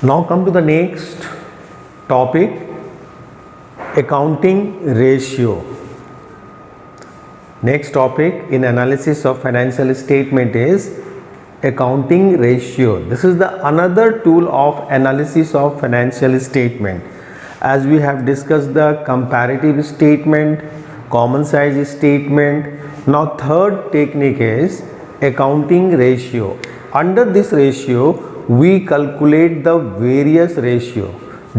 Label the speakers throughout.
Speaker 1: Now come to the next topic, accounting ratio. Next topic in analysis of financial statement is accounting ratio. This is the another tool of analysis of financial statement. As we have discussed the comparative statement, common size statement. Now third technique is accounting ratio. Under this ratio we calculate the various ratio,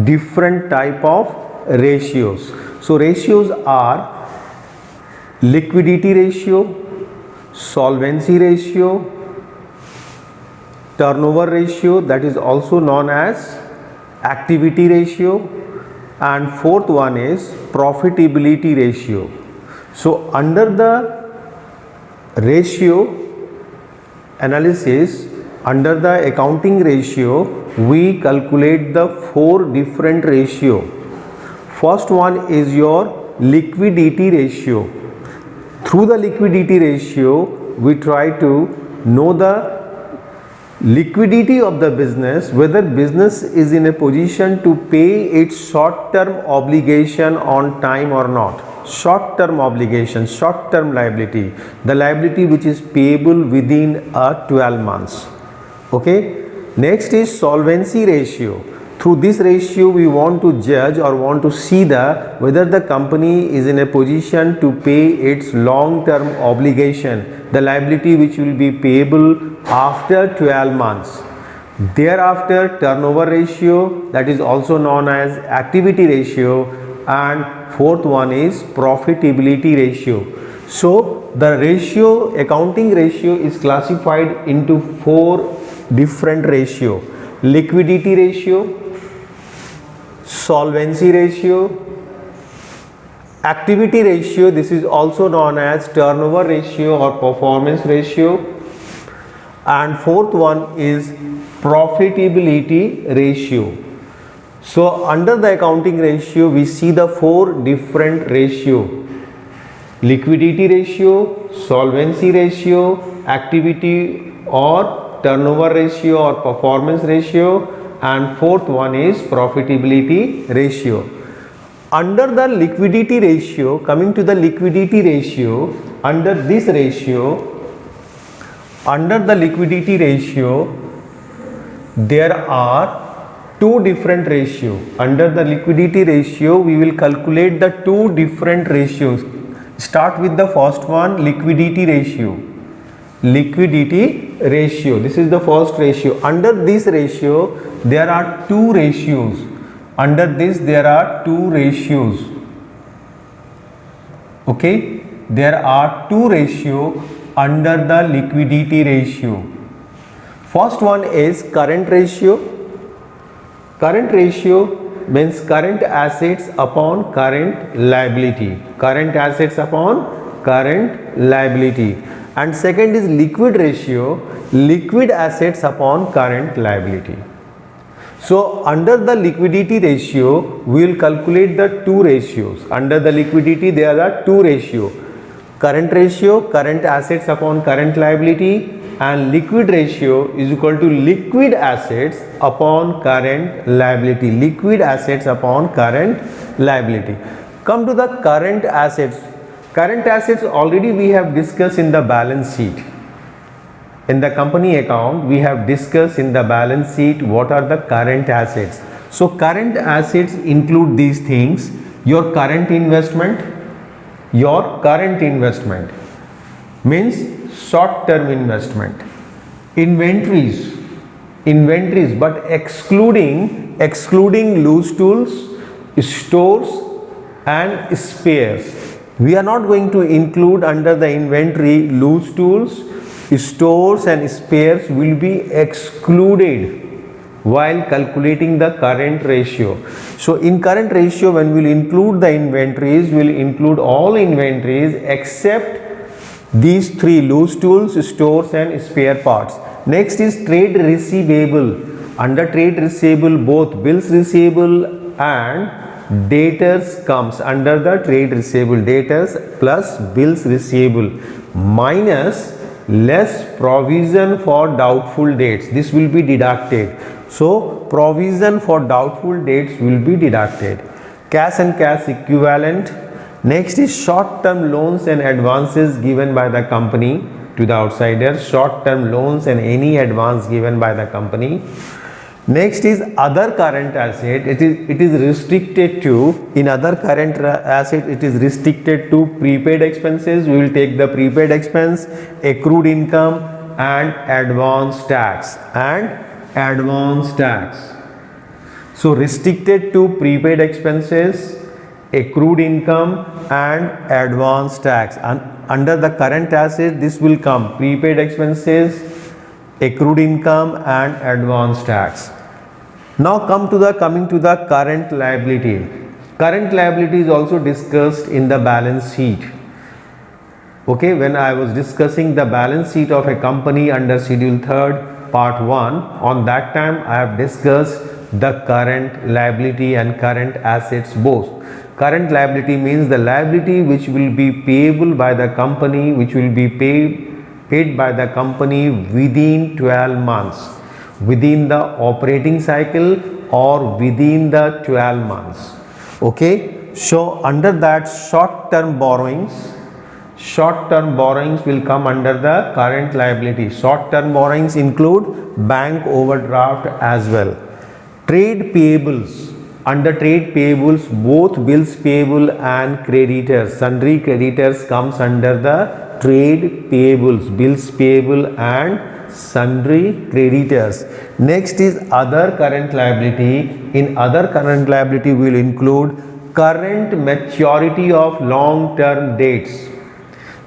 Speaker 1: different type of ratios. So ratios are liquidity ratio, solvency ratio, turnover ratio, that is also known as activity ratio, and fourth one is profitability ratio. So under the ratio analysis, under the accounting ratio, we calculate the four different ratio. First one is your liquidity ratio. Through the liquidity ratio, we try to know the liquidity of the business, whether business is in a position to pay its short-term obligation on time or not. Short-term obligation, short-term liability, the liability which is payable within 12 months. Okay. Next is solvency ratio. Through this ratio we want to judge or want to see whether the company is in a position to pay its long-term obligation, the liability which will be payable after 12 months. Thereafter turnover ratio, that is also known as activity ratio, and fourth one is profitability ratio. So the ratio, accounting ratio is classified into four different ratio: liquidity ratio, solvency ratio, activity ratio, this is also known as turnover ratio or performance ratio, and fourth one is profitability ratio. So under the accounting ratio we see the four different ratio: liquidity ratio, solvency ratio, activity or turnover ratio or performance ratio, and fourth one is profitability ratio. Under the liquidity ratio, coming to the liquidity ratio, under this ratio, under the liquidity ratio there are two different ratio. Under the liquidity ratio we will calculate the two different ratios. Start with the first one, liquidity ratio. Liquidity ratio, this is the first ratio. Under this ratio there are two ratios. Under this there are two ratios. Okay, there are two ratio under the liquidity ratio. First one is current ratio. Current ratio means current assets upon current liability. Current assets upon current liability. And second is liquid ratio, liquid assets upon current liability. So under the liquidity ratio we will calculate the two ratios. Under the liquidity there are two ratio: current ratio, current assets upon current liability, and liquid ratio is equal to liquid assets upon current liability. Liquid assets upon current liability. Come to the current assets. Current assets already we have discussed in the balance sheet. In the company account we have discussed in the balance sheet what are the current assets. So current assets include these things: your current investment, your current investment means short term investment, inventories, but excluding loose tools, stores and spares. We are not going to include under the inventory loose tools, stores and spares will be excluded while calculating the current ratio. So in current ratio when we will include the inventories, we will include all inventories except these three: loose tools, stores and spare parts. Next is trade receivable. Under trade receivable both bills receivable and debtors comes under the trade receivable. Debtors plus bills receivable minus less provision for doubtful debts, this will be deducted. So provision for doubtful debts will be deducted. Cash and cash equivalent. Next is short-term loans and advances given by the company to the outsiders. Short-term loans and any advance given by the company. Next is other current asset. It is restricted to, in other current asset, it is restricted to prepaid expenses. We will take the prepaid expense, accrued income and advance tax So restricted to prepaid expenses, accrued income and advance tax. And under the current asset, this will come prepaid expenses, accrued income and advance tax. Now coming to the current liability. Current liability is also discussed in the balance sheet. Okay, when I was discussing the balance sheet of a company under Schedule 3rd Part 1, on that time I have discussed the current liability and current assets both. Current liability means the liability which will be payable by the company, which will be paid by the company within 12 months. Within the operating cycle or within the 12 months. Okay, so under that short-term borrowings will come under the current liability. Short-term borrowings include bank overdraft as well. Trade payables. Under trade payables, both bills payable and creditors, sundry creditors comes under the trade payables, bills payable and sundry creditors. Next is other current liability. In other current liability will include current maturity of long-term dates.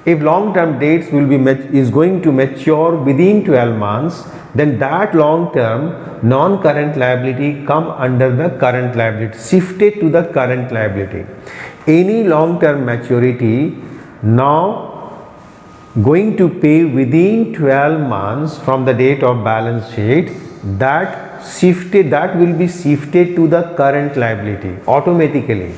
Speaker 1: If long-term dates is going to mature within 12 months, then that long-term non-current liability come under the current liability, shifted to the current liability. Any long-term maturity now going to pay within 12 months from the date of balance sheet, that will be shifted to the current liability automatically.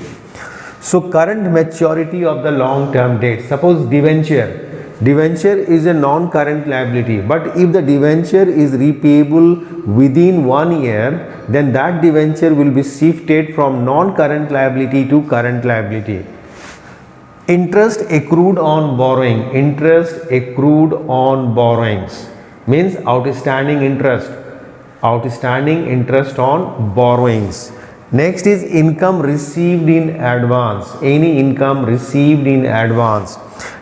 Speaker 1: So current maturity of the long term debt, suppose debenture is a non-current liability, but if the debenture is repayable within 1 year, then that debenture will be shifted from non-current liability to current liability. Interest accrued on borrowing. Interest accrued on borrowings means outstanding interest on borrowings. Next is income received in advance. Any income received in advance.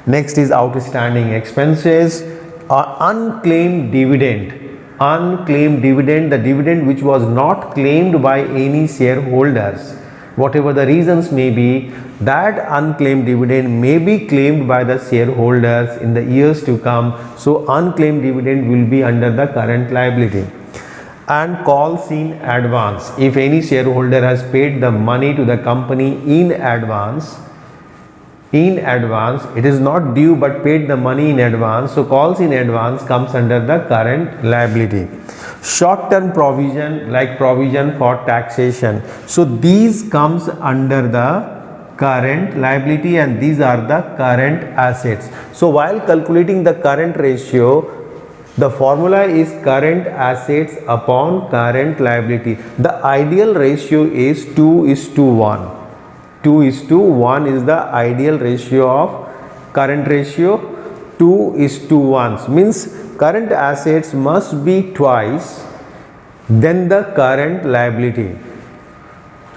Speaker 1: Next is outstanding expenses. Unclaimed dividend. Unclaimed dividend, the dividend which was not claimed by any shareholders. Whatever the reasons may be, that unclaimed dividend may be claimed by the shareholders in the years to come. So unclaimed dividend will be under the current liability. And calls in advance. If any shareholder has paid the money to the company in advance, it is not due but paid the money in advance, so calls in advance comes under the current liability. Short-term provision, like provision for taxation, so these comes under the current liability and these are the current assets. So while calculating the current ratio, the formula is current assets upon current liability. The ideal ratio is 2:1. 2:1 is the ideal ratio of current ratio. 2:1 means current assets must be twice than the current liability.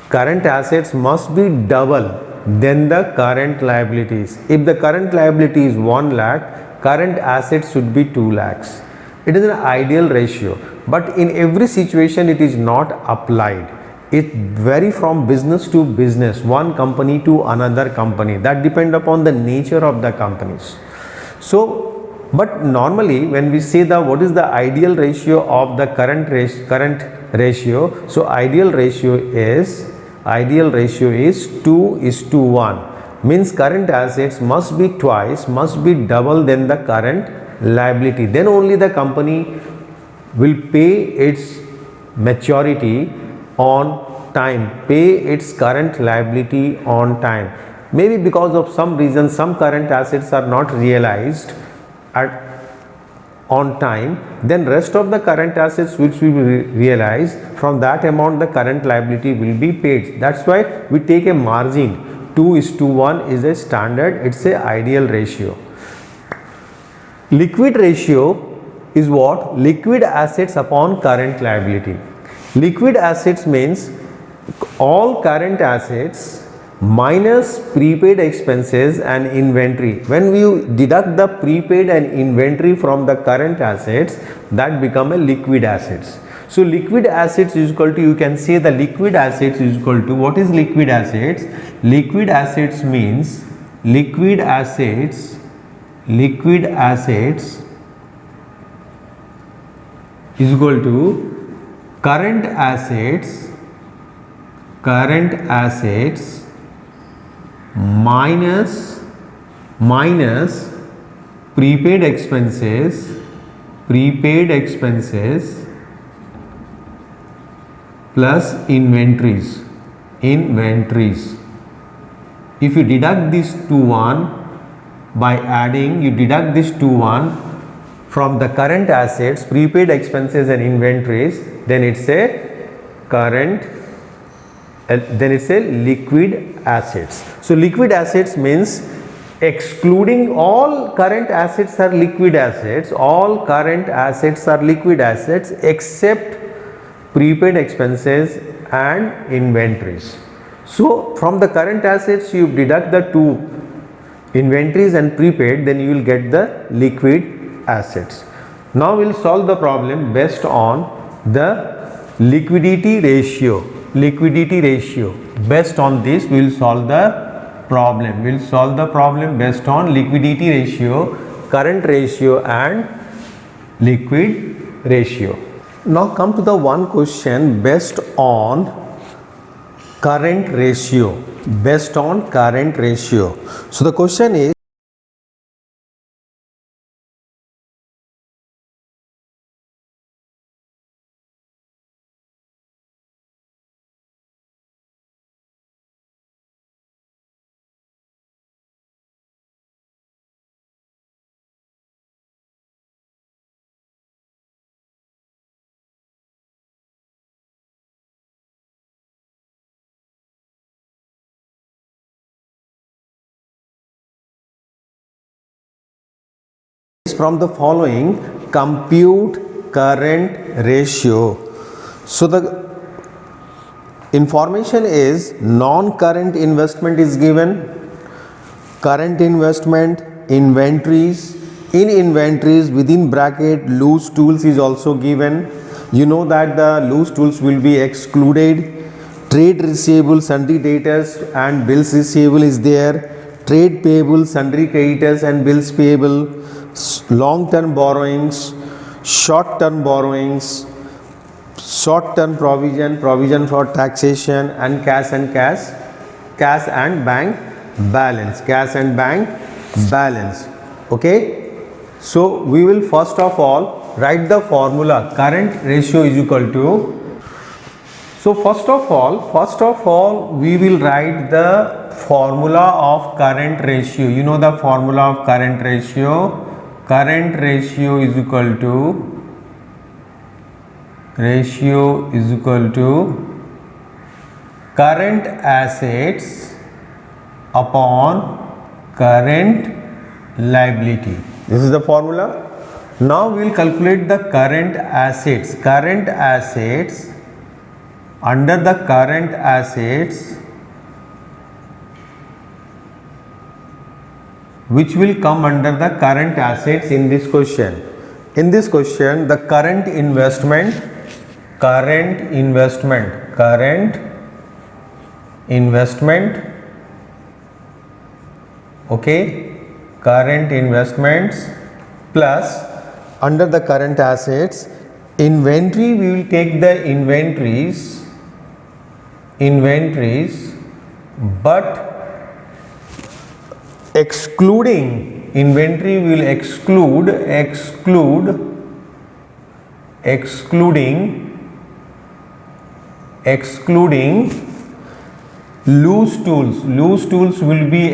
Speaker 1: Current assets must be double than the current liabilities. If the current liability is 1 lakh, current assets should be 2 lakhs. It is an ideal ratio, but in every situation it is not applied. It vary from business to business, one company to another company. That depend upon the nature of the companies. So, but normally when we say what is the ideal ratio of the current ratio, so ideal ratio is 2:1, means current assets must be double than the current liability. Then only the company will pay its maturity on time, pay its current liability on time. Maybe because of some reason some current assets are not realized on time, then rest of the current assets which we will realize, from that amount the current liability will be paid. That's why we take a margin. 2:1 is a standard, it's a ideal ratio. Liquid ratio is what? Liquid assets upon current liability. Liquid assets means all current assets minus prepaid expenses and inventory. When we deduct the prepaid and inventory from the current assets, that become a liquid assets. So liquid assets is equal to, you can say the liquid assets is equal to, what is liquid assets? Liquid assets means liquid assets is equal to current assets minus prepaid expenses plus inventories. If you deduct this 2:1 by adding, you deduct this 2:1 from the current assets, prepaid expenses and inventories, then it's a liquid assets. So liquid assets means excluding all current assets are liquid assets, all current assets are liquid assets except prepaid expenses and inventories. So from the current assets you deduct the two, inventories and prepaid, then you will get the liquid assets. Now we will solve the problem based on the liquidity ratio. Based on this we will solve the problem. We will solve the problem based on liquidity ratio, current ratio and liquid ratio. Now come to the one question based on current ratio. So the question is, from the following compute current ratio. So the information is non-current investment is given, current investment, inventories, in inventories within bracket loose tools is also given. You know that the loose tools will be excluded. Trade receivable, sundry debtors and bills receivable is there. Trade payable, sundry creditors and bills payable. Long-term borrowings, short-term borrowings, short-term provision for taxation, and cash and bank balance. Okay, so we will first of all write the formula. Current ratio is equal to, so first of all we will write the formula of current ratio. You know the formula of current ratio. Current ratio is equal to current assets upon current liability. This is the formula. Now we will calculate the current assets. Under the current assets, which will come under the current assets in this question. In this question, the current investment, okay, current investments plus under the current assets, inventory, we will take the inventories, but excluding inventory, we will excluding loose tools. Loose tools will be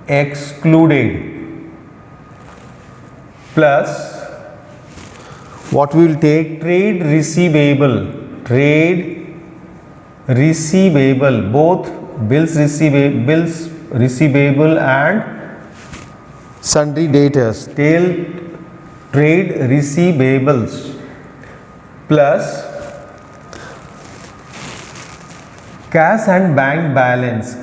Speaker 1: excluded. plus what we will take, trade receivable, both bills receivable and sundry debtors, trade receivables plus cash and bank balance,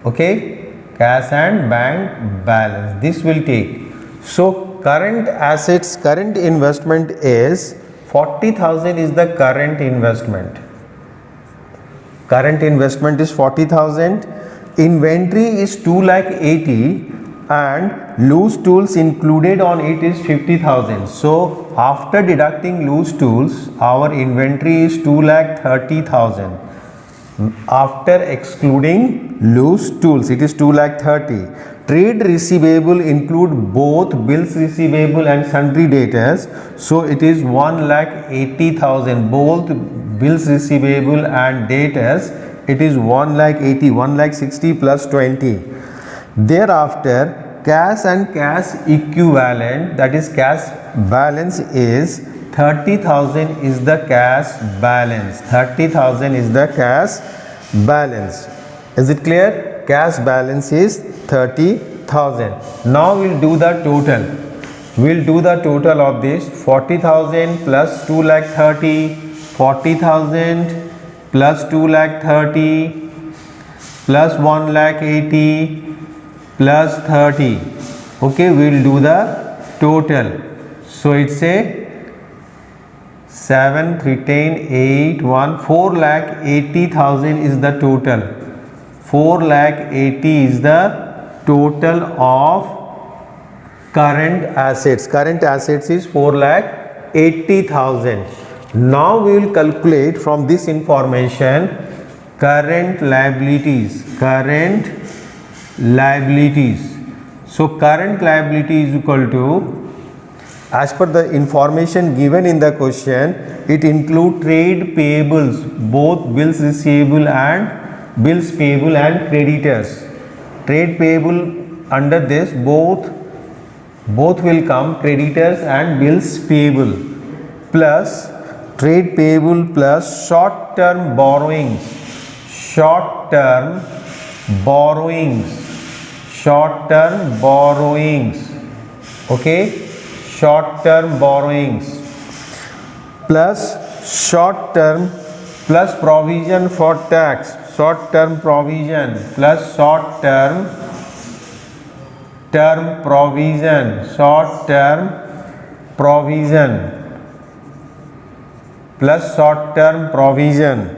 Speaker 1: okay, cash and bank balance, this will take. So current assets, current investment is 40,000 is the current investment. Current investment is 40,000. Inventory is 2,80,000 and loose tools included on it is 50,000. So after deducting loose tools, our inventory is 2,30,000. After excluding loose tools, it is 2,30,000. Trade receivable include both bills receivable and sundry debtors, so it is 1,80,000. Both bills receivable and debtors, it is 1,80,000, 1,60,000 plus 20. Thereafter, cash and cash equivalent, that is cash balance, is 30,000 is the cash balance. 30,000 is the cash balance. Is it clear? Cash balance is 30,000. Now we'll do the total. We'll do the total of this. 40,000 plus 2,30,000, 40,000 plus 2,30,000 plus 1,80,000 plus 30. Okay, we'll do the total. So it's a 7, 3, 10, 8, 1, 4,80,000 is the total. 4,80,000 is the total of current assets. Current assets is 4,80,000. Now we will calculate from this information current liabilities. So current liability is equal to, as per the information given in the question, it includes trade payables, both bills receivable and bills payable and creditors. Trade payable, under this both will come, creditors and bills payable, plus trade payable plus short term borrowings, okay, short term borrowings plus short term plus provision for tax, short term provision plus short term provision plus short term provision.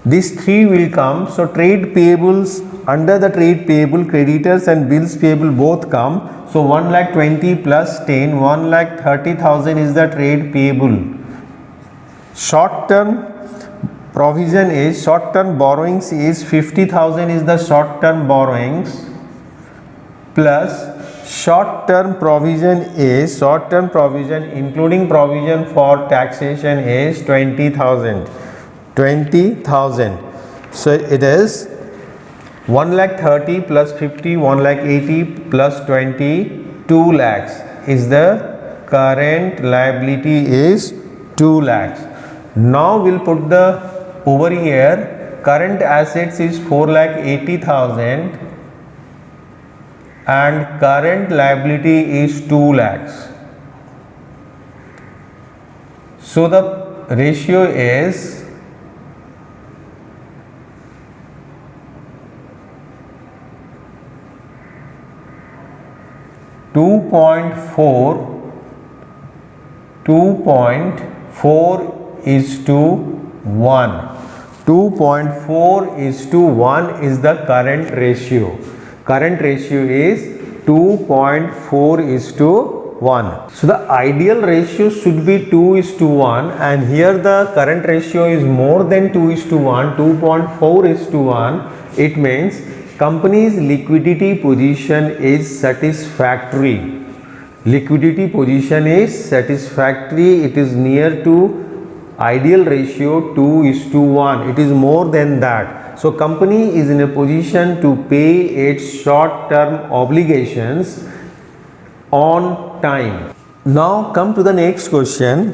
Speaker 1: These three will come. So trade payables, under the trade payable, creditors and bills payable both come. So 1,20,000 plus 10, 1,30,000 is the trade payable. Short term provision is, short term borrowings is 50,000 is the short term borrowings, plus short term provision is, short term provision including provision for taxation is 20,000. So it is 1,30,000 plus 50, 1,80,000 plus 20, 2 lakhs is the current liability is 2 lakhs. Now we'll put the over here, current assets is 4,80,000 and current liability is 2 lakhs. So the ratio is 2.4 is to 1. 2.4 is to 1 is the current ratio. Current ratio is 2.4 is to 1. So the ideal ratio should be 2 is to 1, and here the current ratio is more than 2 is to 1, 2.4 is to 1. It means company's liquidity position is satisfactory. Liquidity position is satisfactory. It is near to ideal ratio 2 is to 1. It is more than that. So company is in a position to pay its short-term obligations on time. Now come to the next question.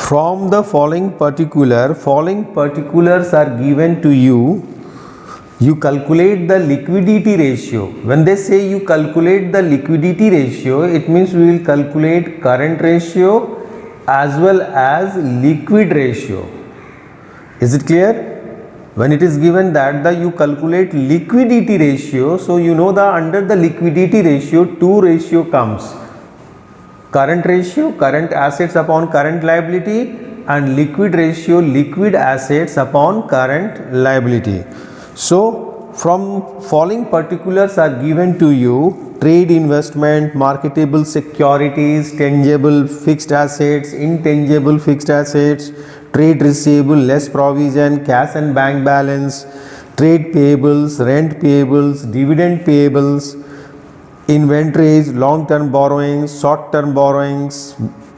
Speaker 1: From the following particulars are given to you. You calculate the liquidity ratio. When they say you calculate the liquidity ratio, it means we will calculate current ratio as well as liquid ratio. Is it clear? When it is given that you calculate liquidity ratio, so you know the under the liquidity ratio two ratio comes. Current ratio, current assets upon current liability, and liquid ratio, liquid assets upon current liability. So from following particulars are given to you: trade investment, marketable securities, tangible fixed assets, intangible fixed assets, trade receivable less provision, cash and bank balance, trade payables, rent payables, dividend payables, inventories, long-term borrowings, short-term borrowings.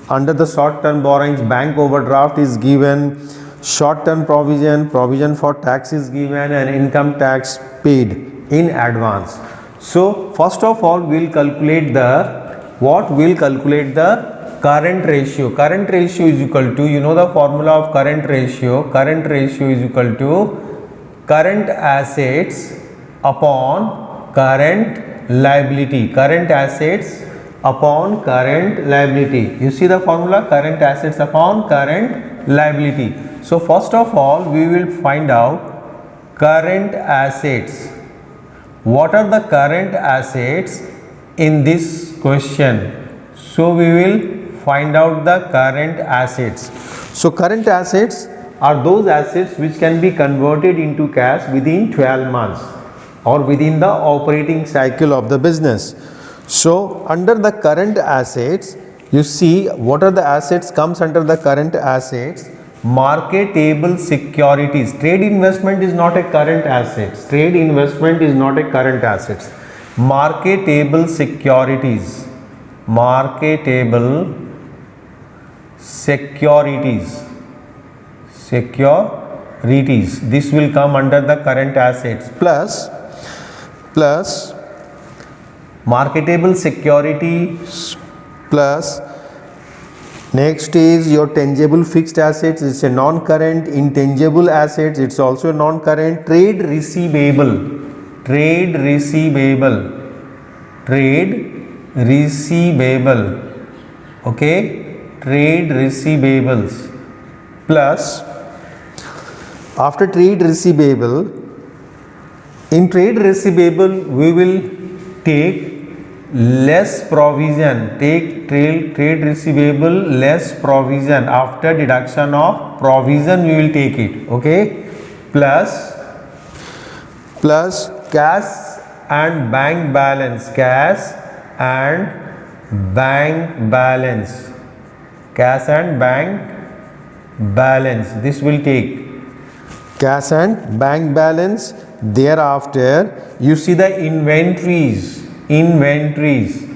Speaker 1: Under the short-term borrowings, bank overdraft is given, short-term provision for tax is given, and income tax paid in advance. So first of all, we'll calculate the current ratio. Current ratio is equal to, you know the formula of current ratio. Current ratio is equal to current assets upon current liability. Current assets upon current liability. You see the formula, current assets upon current liability. So first of all, we will find out current assets. What are the current assets in this question? So we will find out the current assets. So current assets are those assets which can be converted into cash within 12 months or within the operating cycle of the business. So under the current assets, you see what are the assets comes under the current assets. Marketable securities. Trade investment is not a current asset. Trade investment is not a current asset. Marketable securities. Marketable securities. Securities. This will come under the current assets. Plus marketable securities plus next is your tangible fixed assets. It's a non-current. Intangible assets, it's also non-current. Trade receivable. Trade receivable. Trade receivable. Okay, trade receivables. Plus after trade receivable, in trade receivable we will take less provision. Take trade receivable less provision. After deduction of provision we will take it. Okay, plus cash and bank balance. Cash and bank balance. Cash and bank balance. This will take cash and bank balance. Thereafter you see the inventories. Inventories.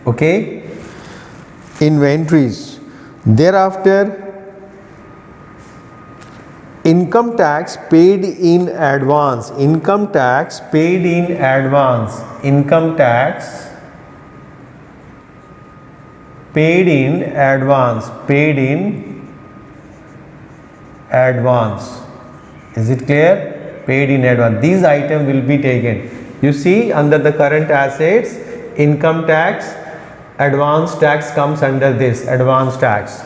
Speaker 1: Okay, inventories. Thereafter income tax paid in advance. Income tax paid in advance. Income tax paid in advance. Paid in advance. Is it clear? Paid in advance. These items will be taken. You see under the current assets, income tax, advance tax comes under this, advance tax.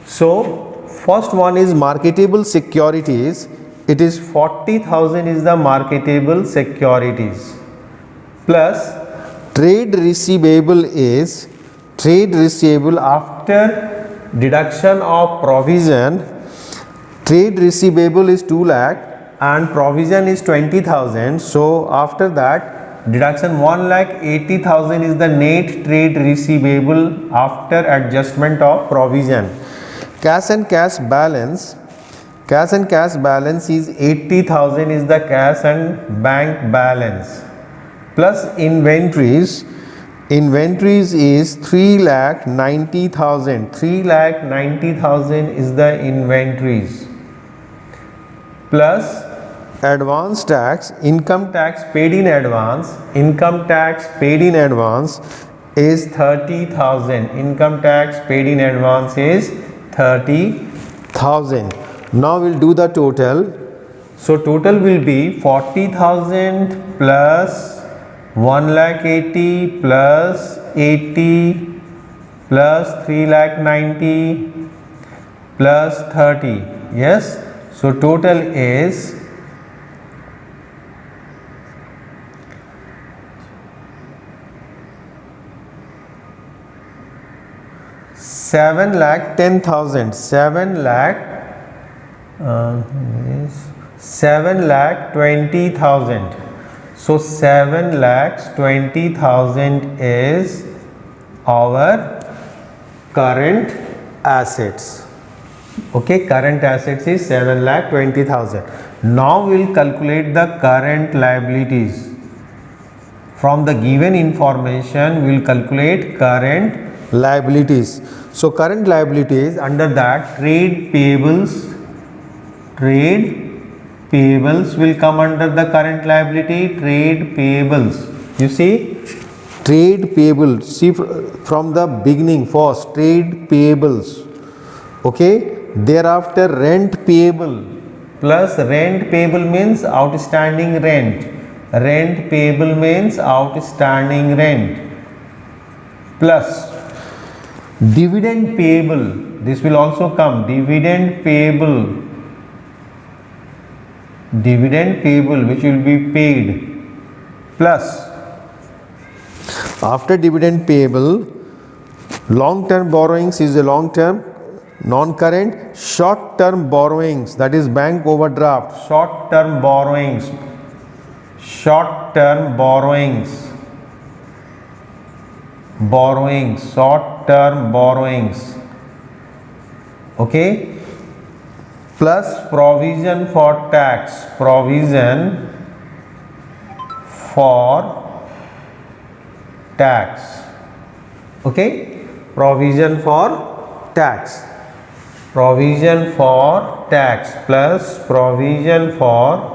Speaker 1: So first one is marketable securities. It is 40,000 is the marketable securities. Plus Trade receivable is trade receivable after deduction of provision. Trade receivable is 2 lakh and provision is 20,000. So after that deduction 1,80,000 is the net trade receivable after adjustment of provision. Cash and cash balance. Cash and cash balance is 80,000 is the cash and bank balance. Plus inventories. Inventories is 3,90,000. 3,90,000 is the inventories. Plus advance tax, income tax paid in advance. Income tax paid in advance is 30,000. Income tax paid in advance is 30,000. Now we'll do the total. So total will be 40,000 plus 1,80,000 plus 80 plus 3,90,000 plus 30. Yes. So total is 7,10,000. 7,20,000. So 7,20,000 is our current assets. Okay, current assets is 7,20,000. Now we'll calculate the current liabilities. From the given information, we'll calculate current liabilities. So current liabilities, under that trade payables will come under the current liability. Trade payables, you see, trade payables, see from the beginning first, trade payables. Okay, thereafter rent payable, plus rent payable means outstanding rent. Rent payable means outstanding rent, plus dividend payable, this will also come, dividend payable which will be paid, plus after dividend payable, long term borrowings is a long term, non-current, short term borrowings, that is bank overdraft, short term borrowings, short term borrowings, okay, plus provision for tax, okay, provision for tax, plus provision for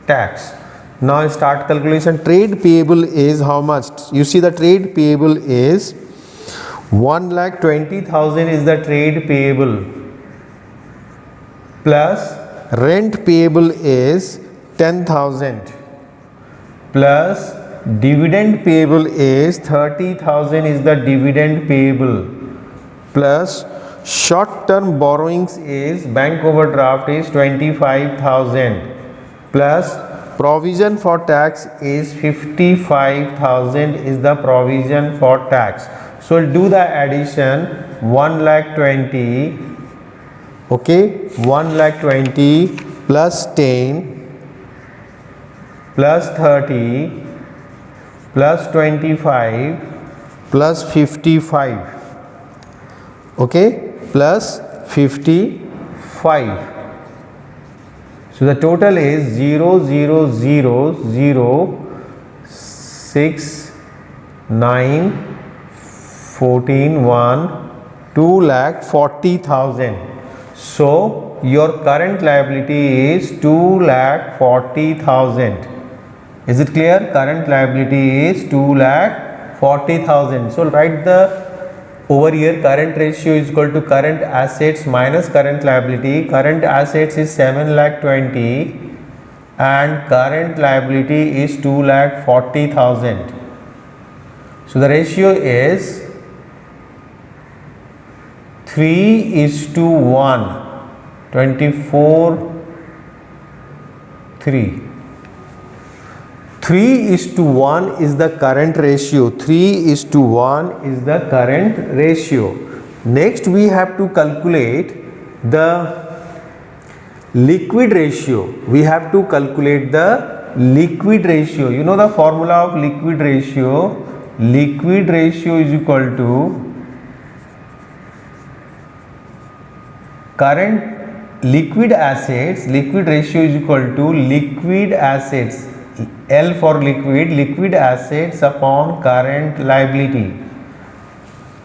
Speaker 1: tax. Now start calculation. Trade payable is how much? You see the trade payable is 1,20,000 is the trade payable, plus rent payable is 10,000, plus dividend payable is 30,000 is the dividend payable, plus short term borrowings is bank overdraft is 25,000, plus provision for tax is 55,000 is the provision for tax. So we'll do the addition. 1,20,000, okay, 1,20,000 plus 10 plus 30 plus 25 plus 55, okay, plus 55. So the total is 0,000,6,9,14,1, 2,40,000. So your current liability is 2,40,000. Is it clear? Current liability is 2,40,000. So write the over here current ratio is equal to current assets minus current liability. Current assets is 7,20,000 and current liability is 2,40,000. So the ratio is 3:1, 24 3. 3:1 is the current ratio. 3:1 is the current ratio. Next we have to calculate the liquid ratio. We have to calculate the liquid ratio. You know the formula of liquid ratio. Liquid ratio is equal to current liquid assets. Liquid ratio is equal to liquid assets. L for liquid, liquid assets upon current liability.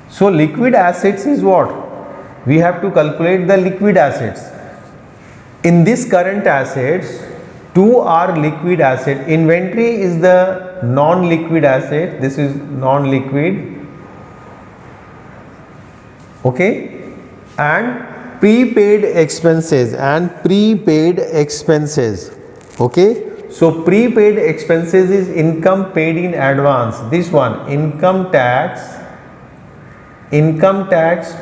Speaker 1: So liquid assets is what? We have to calculate the liquid assets. In this current assets, two are liquid asset. Inventory is the non-liquid asset. This is non-liquid. Okay. And prepaid expenses Okay. So prepaid expenses is income paid in advance. This one, income tax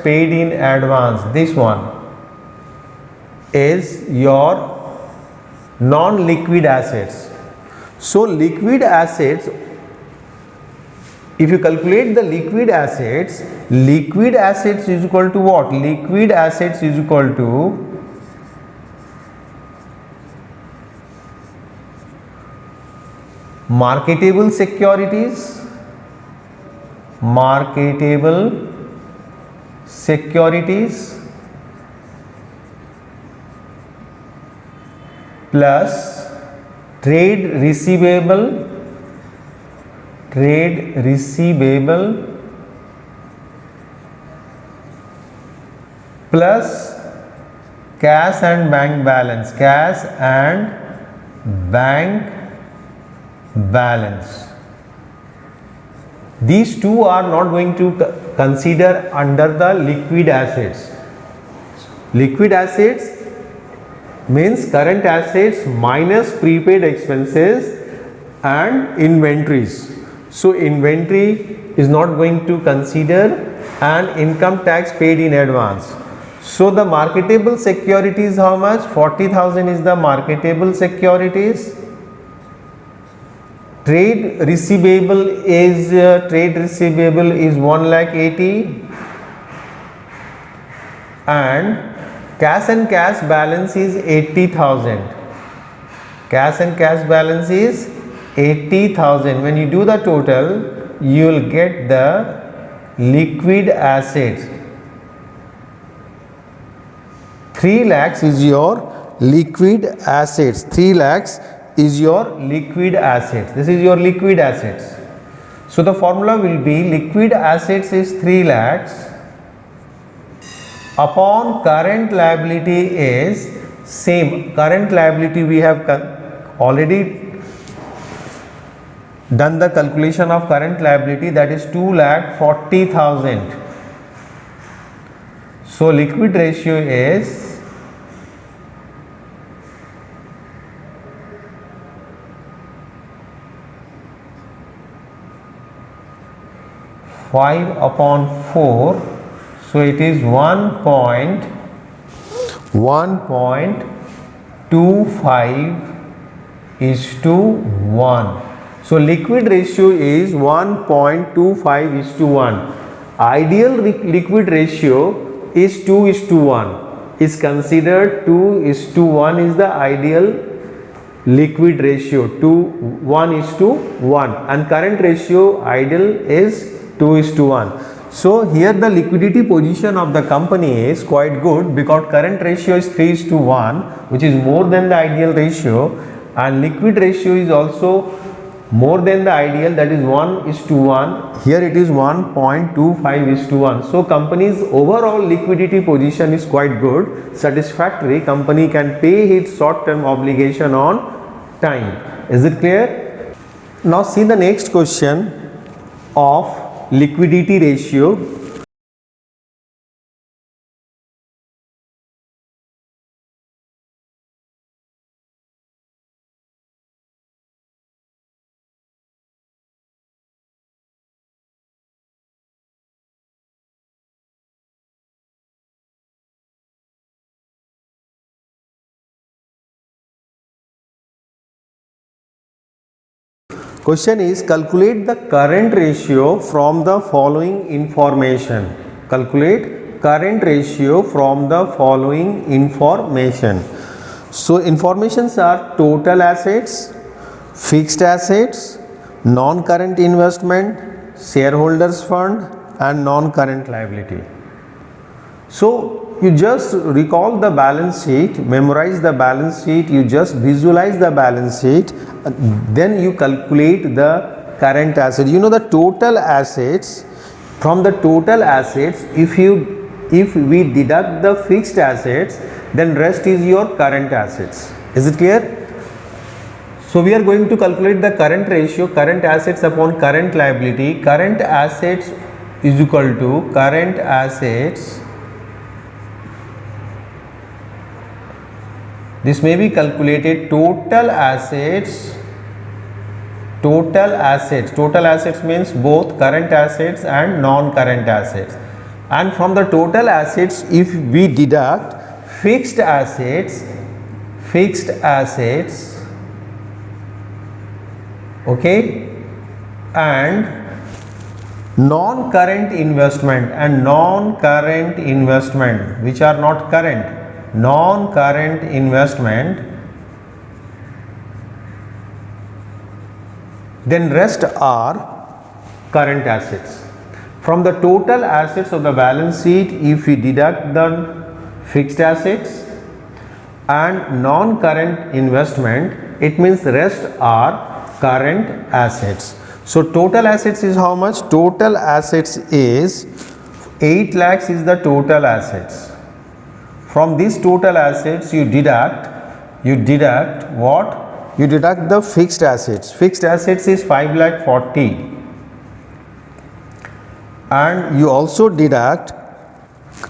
Speaker 1: paid in advance. This one is your non-liquid assets. So liquid assets, if you calculate the liquid assets is equal to what? Liquid assets is equal to marketable securities plus trade receivable plus cash and bank balance. These two are not going to consider under the liquid assets. Liquid assets means current assets minus prepaid expenses and inventories. So inventory is not going to consider and income tax paid in advance. So the marketable securities, how much? 40,000 is the marketable securities. Trade receivable is 1,80,000 and cash and cash balance is 80,000. Cash and cash balance is 80,000. When you do the total, you will get the liquid assets. 3 lakhs is your liquid assets. 3 lakhs is your liquid assets. This is your liquid assets. So the formula will be liquid assets is 3 lakhs upon current liability is same. Current liability we have already done the calculation of current liability, that is 2,40,000. So liquid ratio is 5/4, so it is 1.25:1. So liquid ratio is 1.25:1. Ideal liquid ratio is 2:1. Is considered 2:1 is the ideal liquid ratio. 1:1 and current ratio ideal is 2:1. So here the liquidity position of the company is quite good because current ratio is 3:1, which is more than the ideal ratio, and liquid ratio is also more than the ideal, that is 1:1. Here it is 1.25:1. So company's overall liquidity position is quite good, satisfactory. Company can pay its short-term obligation on time. Is it clear? Now see the next question of liquidity ratio. Question is calculate the current ratio from the following information. Calculate current ratio from the following information. So informations are total assets, fixed assets, non-current investment, shareholders fund and non-current liability. So you just recall the balance sheet, memorize the balance sheet, you just visualize the balance sheet, then you calculate the current asset. You know the total assets, from the total assets, if we deduct the fixed assets, then rest is your current assets. Is it clear? So we are going to calculate the current ratio, current assets upon current liability. Current assets is equal to current assets. This may be calculated total assets. Total assets means both current assets and non-current assets. And from the total assets, if we deduct fixed assets, okay, and non-current investment which are not current, non-current investment, then rest are current assets. From the total assets of the balance sheet, if we deduct the fixed assets and non-current investment, it means rest are current assets. So total assets is how much? Total assets is 8 lakhs is the total assets. From these total assets you deduct what? You deduct the fixed assets. Fixed assets is 5 lakh 40 and you also deduct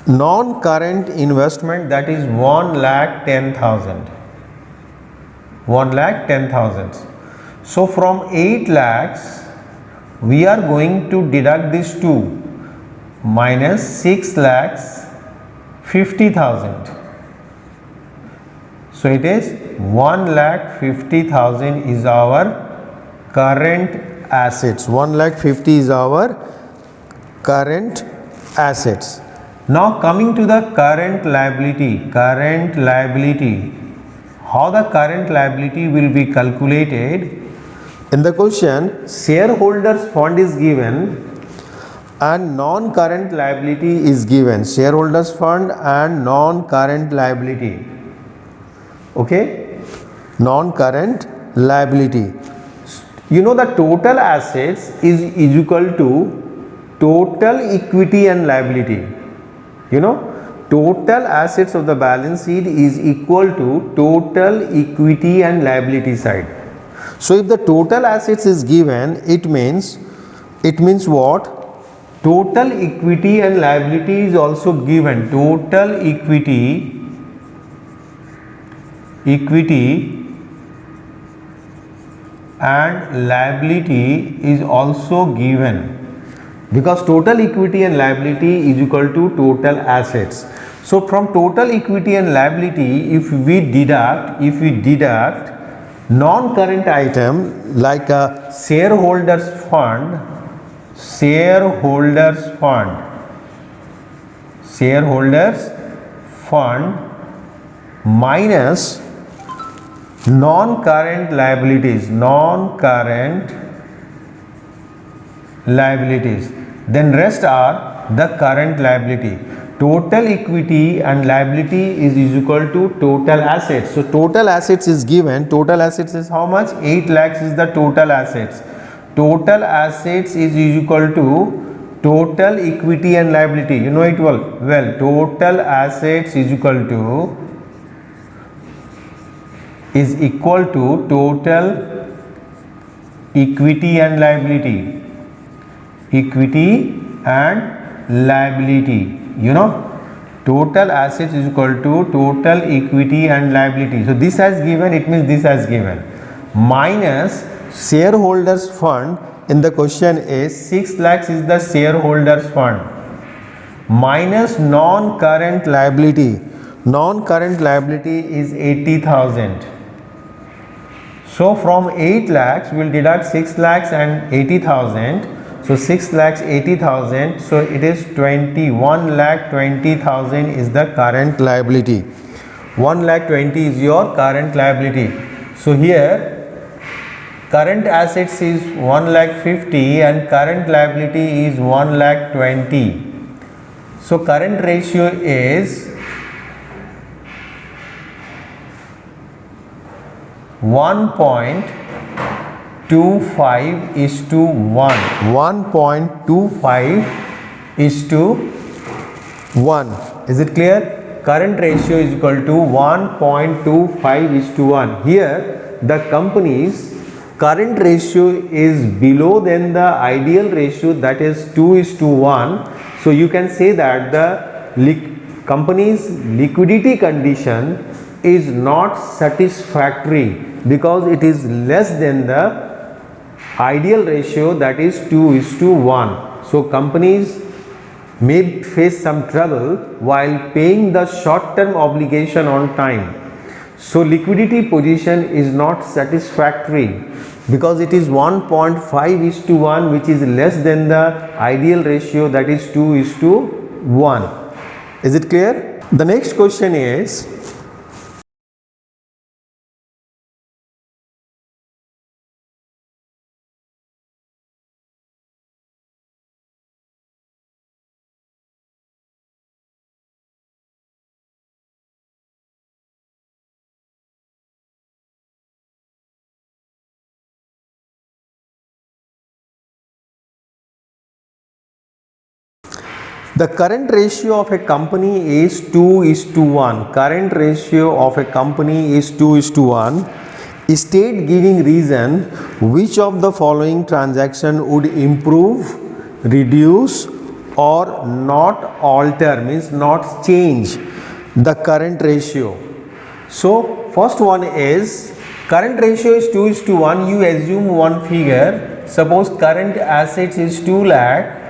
Speaker 1: non-current investment, that is 1 lakh 10,000. So from 8 lakhs we are going to deduct this 2 minus 6 lakhs 50,000. So it is 1,50,000 is our current assets. 1,50,000 is our current assets. Now coming to the current liability. How the current liability will be calculated? In the question, shareholders fund is given and non-current liability is given. Shareholders fund and non-current liability. Okay, non-current liability. You know the total assets is equal to total equity and liability. You know, total assets of the balance sheet is equal to total equity and liability side. So if the total assets is given, it means what? Total equity and liability is also given. Total equity and liability is also given, because total equity and liability is equal to total assets. So from total equity and liability, if we deduct non-current item like a shareholders fund minus non-current liabilities, then rest are the current liability. Total equity and liability is equal to total assets. So total assets is given. Total assets is how much? 8 lakhs is the total assets. Total assets is equal to total equity and liability. You know it well. Total assets is equal to total equity and liability. You know, total assets is equal to total equity and liability. So this has given, it means this has given, minus shareholders fund. In the question is 6 lakhs is the shareholders fund, minus non-current liability. Non-current liability is 80,000. So from 8 lakhs we will deduct 6 lakhs and 80,000. So 6 lakhs 80,000. So it is 21 lakh 20,000 is the current liability. 1 lakh 20 is your current liability. So here current assets is 1 lakh 50 and current liability is 1 lakh 20. So current ratio is 1.25 is to 1. 1.25 is to 1. Is it clear? Current ratio is equal to 1.25 is to 1. Here the company's current ratio is below than the ideal ratio, that is 2 is to 1. So you can say that the company's liquidity condition is not satisfactory because it is less than the ideal ratio, that is 2 is to 1. So companies may face some trouble while paying the short term obligation on time. So liquidity position is not satisfactory because it is 1.5 is to 1, which is less than the ideal ratio, that is 2 is to 1. Is it clear? The next question is, the current ratio of a company is 2 is to 1. Current ratio of a company is 2 is to 1. State giving reason which of the following transaction would improve, reduce or not alter, means not change the current ratio. So first one is current ratio is 2 is to 1. You assume one figure. Suppose current assets is 2 lakh.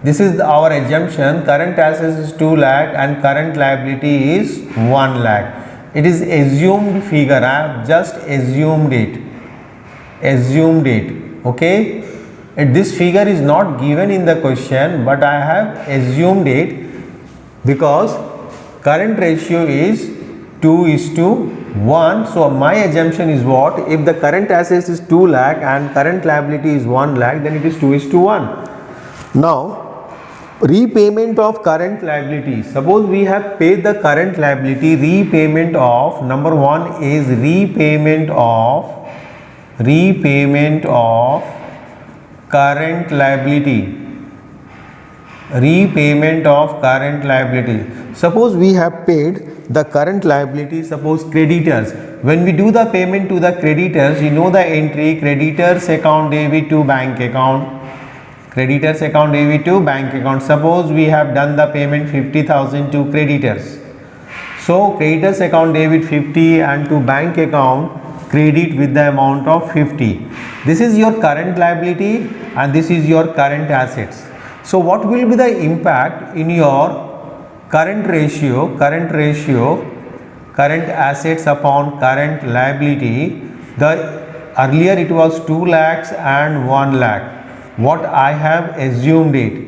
Speaker 1: This is our assumption. Current assets is 2 lakh and current liability is 1 lakh. It is assumed figure. I have just assumed it. Okay. This figure is not given in the question, but I have assumed it because current ratio is 2 is to 1. So my assumption is what? If the current assets is 2 lakh and current liability is 1 lakh, then it is 2 is to 1. Now repayment of current liability. Suppose we have paid the current liability. Repayment of, number one is repayment of current liability. Repayment of current liability. Suppose we have paid the current liability, suppose creditors. When we do the payment to the creditors, you know the entry creditors account debit to bank account. Creditors account debit to bank account. Suppose we have done the payment 50,000 to creditors. So creditors account debit 50 and to bank account credit with the amount of 50. This is your current liability and this is your current assets. So what will be the impact in your current ratio, current assets upon current liability? Earlier it was 2 lakhs and 1 lakh. What I have assumed it.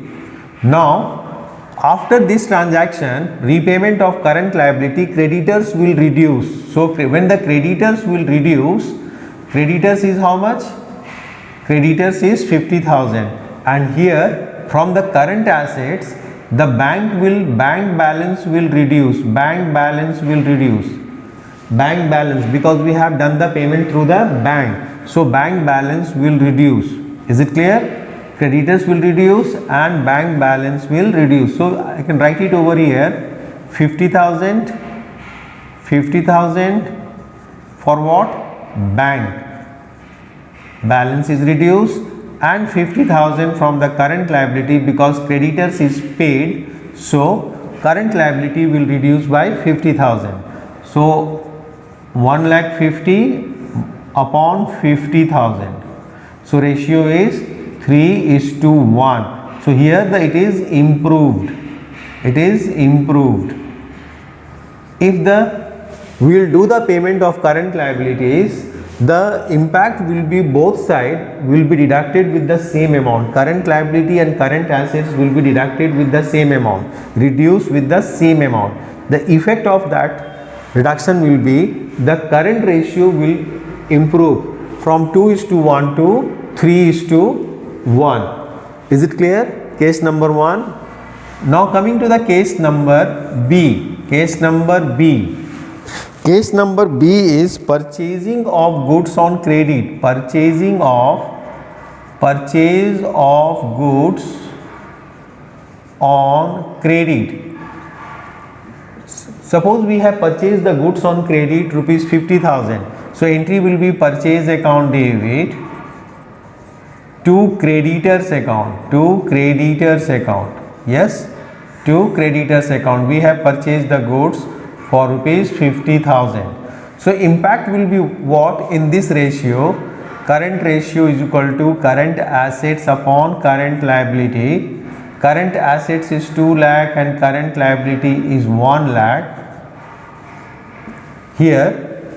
Speaker 1: Now after this transaction, repayment of current liability, creditors will reduce. So when the creditors will reduce, creditors is how much? Creditors is 50,000, and here from the current assets the bank balance will reduce. Bank balance because we have done the payment through the bank. So bank balance will reduce. Is it clear? Creditors will reduce and bank balance will reduce. So I can write it over here. 50,000 for what? Bank balance is reduced, and 50,000 from the current liability because creditors is paid. So current liability will reduce by 50,000. So 1,50,000 upon 50,000. So ratio is 3 is to 1. So here it is improved. If the we will do the payment of current liabilities, the impact will be both sides will be deducted with the same amount. Current liability and current assets will be deducted with the same amount, reduced with the same amount. The effect of that reduction will be the current ratio will improve from 2:1 to 3:1. Is it clear? Case number 1. Now coming to the case number B. Case number B. Case number B is purchasing of goods on credit. Purchase of goods on credit. Suppose we have purchased the goods on credit rupees 50,000. So entry will be purchase account debit to creditors account. To creditors account. Yes, to creditors account. We have purchased the goods for rupees 50,000. So impact will be what in this ratio? Current ratio is equal to current assets upon current liability. Current assets is 2 lakh and current liability is 1 lakh. Here,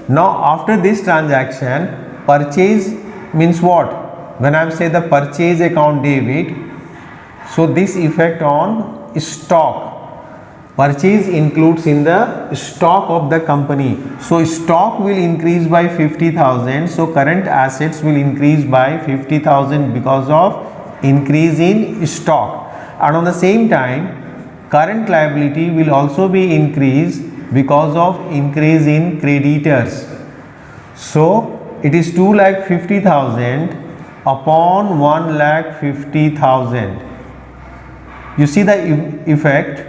Speaker 1: now after this transaction, purchase means what? When I am say the purchase account debit, so this effect on stock. Purchase includes in the stock of the company. So stock will increase by 50,000. So current assets will increase by 50,000 because of increase in stock. And on the same time, current liability will also be increased because of increase in creditors. So it is 2,50,000 upon 1,50,000. You see the effect.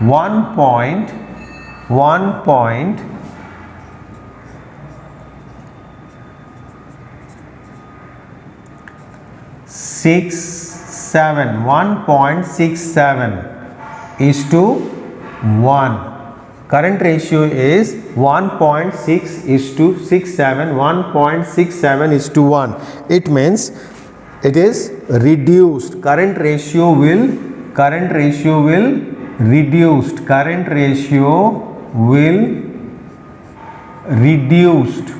Speaker 1: 1.67 is to 1. Current ratio is 1.6 is to 67. 1.67 is to 1. It means it is reduced. Current ratio will reduced. Current ratio will reduced.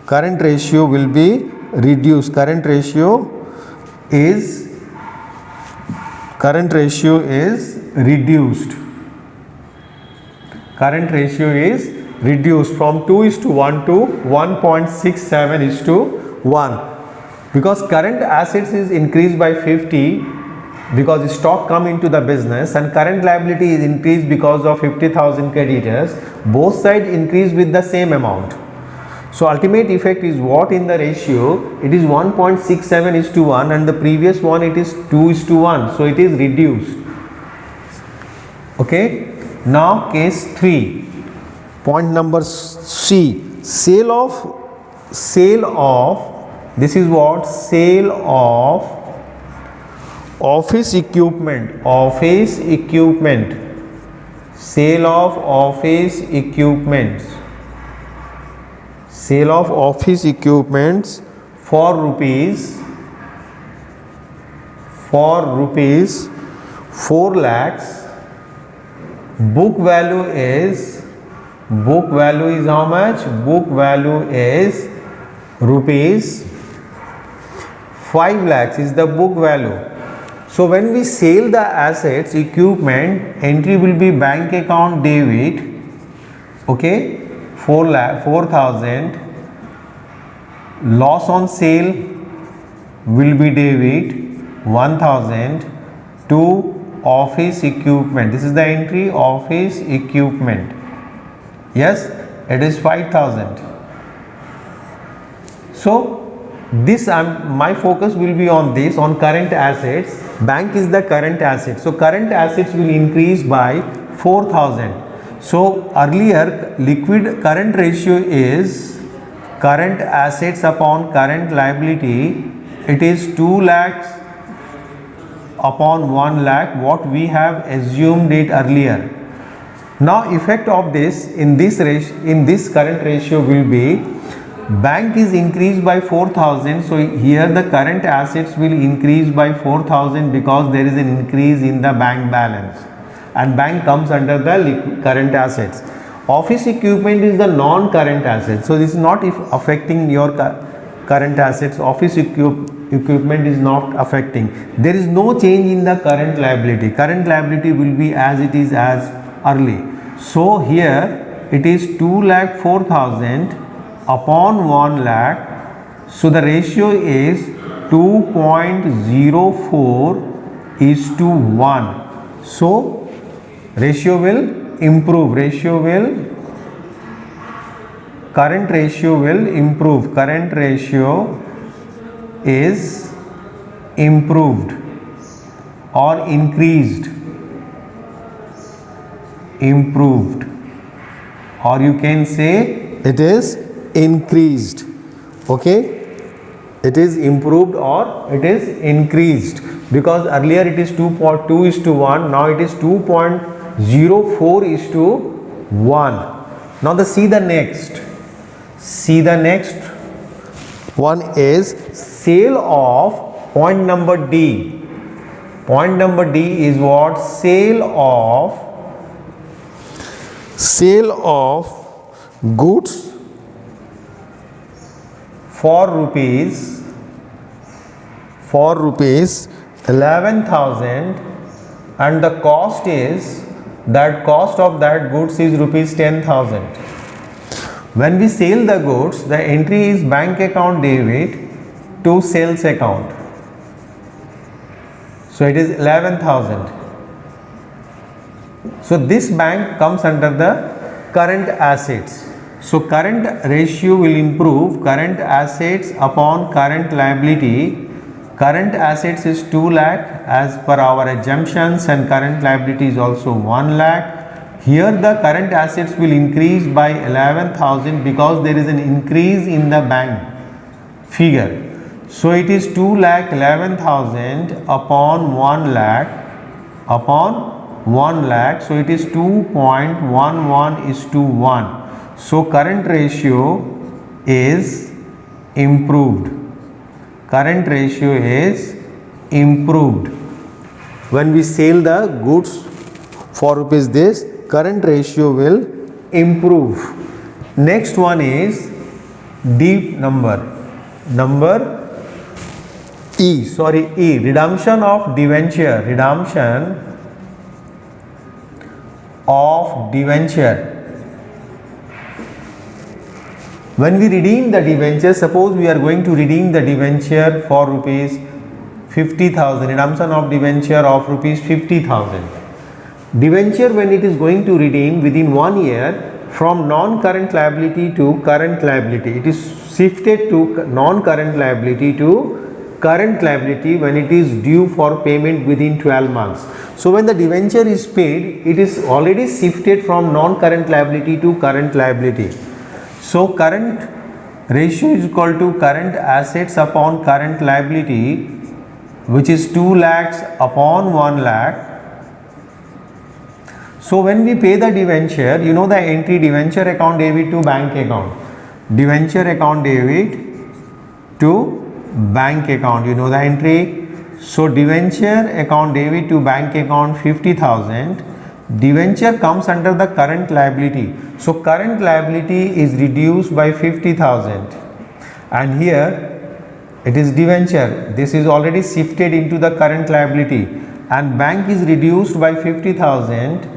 Speaker 1: Current ratio will be reduced. Current ratio is reduced. Current ratio is reduced from 2:1 to 1.67:1. Because current assets is increased by 50 because stock come into the business, and current liability is increased because of 50,000 creditors. Both sides increase with the same amount. So ultimate effect is what in the ratio? It is 1.67:1, and the previous one it is 2:1. So it is reduced. Okay. Now case 3. Point number C. Sale of this is what? Sale of office equipment. Sale of office equipments. Sale of office equipments for rupees 4 lakhs. Book value is how much? Book value is rupees 5 lakhs is the book value. So when we sell the assets, equipment, entry will be bank account debit. Okay, 4,000. Loss on sale will be debit 1,000 to office equipment. This is the entry, office equipment. Yes, it is 5,000. So this my focus will be on this, on current assets. Bank is the current asset. So current assets will increase by 4,000. So earlier liquid current ratio is current assets upon current liability. It is 2 lakhs upon 1 lakh, what we have assumed it earlier. Now effect of this in this current ratio will be bank is increased by 4,000, so here the current assets will increase by 4,000 because there is an increase in the bank balance, and bank comes under the current assets. Office equipment is the non-current asset, so this is not affecting your current assets. Office equipment is not affecting. There is no change in the current liability. Current liability will be as it is as early. So here it is 2,04,000 upon 1 lakh. So the ratio is 2.04 is to 1. So ratio will improve. Current ratio will improve. Current ratio is improved or increased. Improved, or you can say it is increased. Okay, it is improved or it is increased, because earlier it is 2.2 is to 1, now it is 2.04 is to 1. Now see the next one is sale of, point number D. Point number D is what? Sale of goods for rupees 11,000, and the cost is, that cost of that goods is rupees 10,000. When we sell the goods, the entry is bank account debit to sales account. So it is 11,000. So this bank comes under the current assets. So current ratio will improve. Current assets upon current liability. Current assets is 2 lakh as per our assumptions, and current liability is also 1 lakh. Here the current assets will increase by 11,000 because there is an increase in the bank figure. So it is 2,11,000 upon 1 lakh, so it is 2.11 is to 1. So current ratio is improved. Current ratio is improved. When we sell the goods for rupees this, current ratio will improve. Next one is D number E, redemption of debenture. When we redeem the debenture, suppose we are going to redeem the debenture for rupees 50,000, redemption of debenture of rupees 50,000. Debenture, when it is going to redeem within 1 year, from non-current liability to current liability, it is shifted to non-current liability to current liability when it is due for payment within 12 months. So when the debenture is paid, it is already shifted from non-current liability to current liability. So current ratio is equal to current assets upon current liability, which is 2 lakhs upon 1 lakh. So when we pay the debenture, you know the entry debenture account debit to bank account. Debenture account debit to bank account, you know the entry. So debenture account debit to bank account 50,000. Debenture comes under the current liability. So current liability is reduced by 50,000. And here it is debenture. This is already shifted into the current liability. And bank is reduced by 50,000.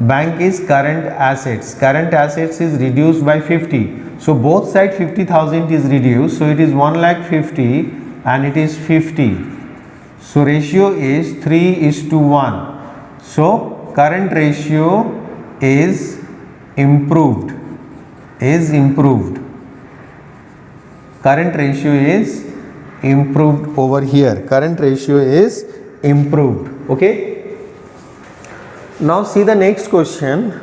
Speaker 1: Bank is current assets. Current assets is reduced by 50. So both side 50,000 is reduced. So it is 1,50,000 and it is 50. So ratio is 3:1. So current ratio is improved. Current ratio is improved over here. Current ratio is improved. Okay. Now see the next question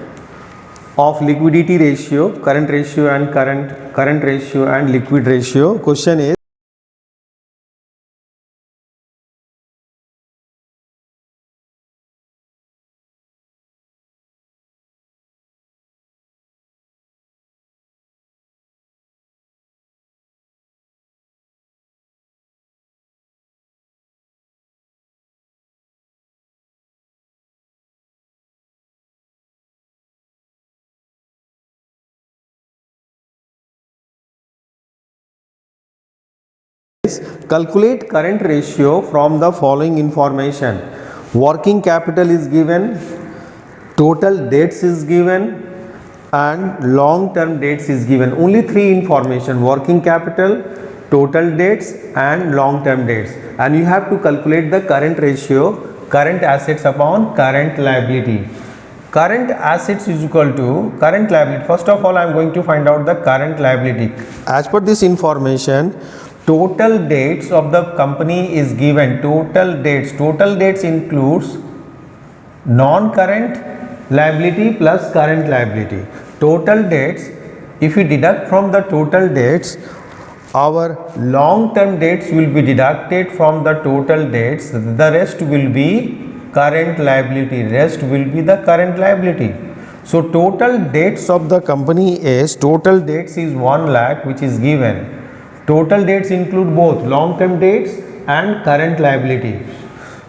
Speaker 1: of liquidity ratio, current ratio and current ratio and liquid ratio. Question is, Calculate current ratio from the following information. Working capital is given, total debts is given, and long term debts is given. Only three information: working capital, total debts and long term debts. And you have to calculate the current ratio, current assets upon current liability. Current assets is equal to current liability. First of all, I am going to find out the current liability. As per this information, total debts of the company is given. Total debts includes non-current liability plus current liability. Total debts, if we deduct from the total debts, our long-term debts will be deducted from the total debts. The rest will be current liability. Rest will be the current liability. So total debts of the company is, total debts is 1 lakh, which is given. Total debts include both long-term debts and current liability.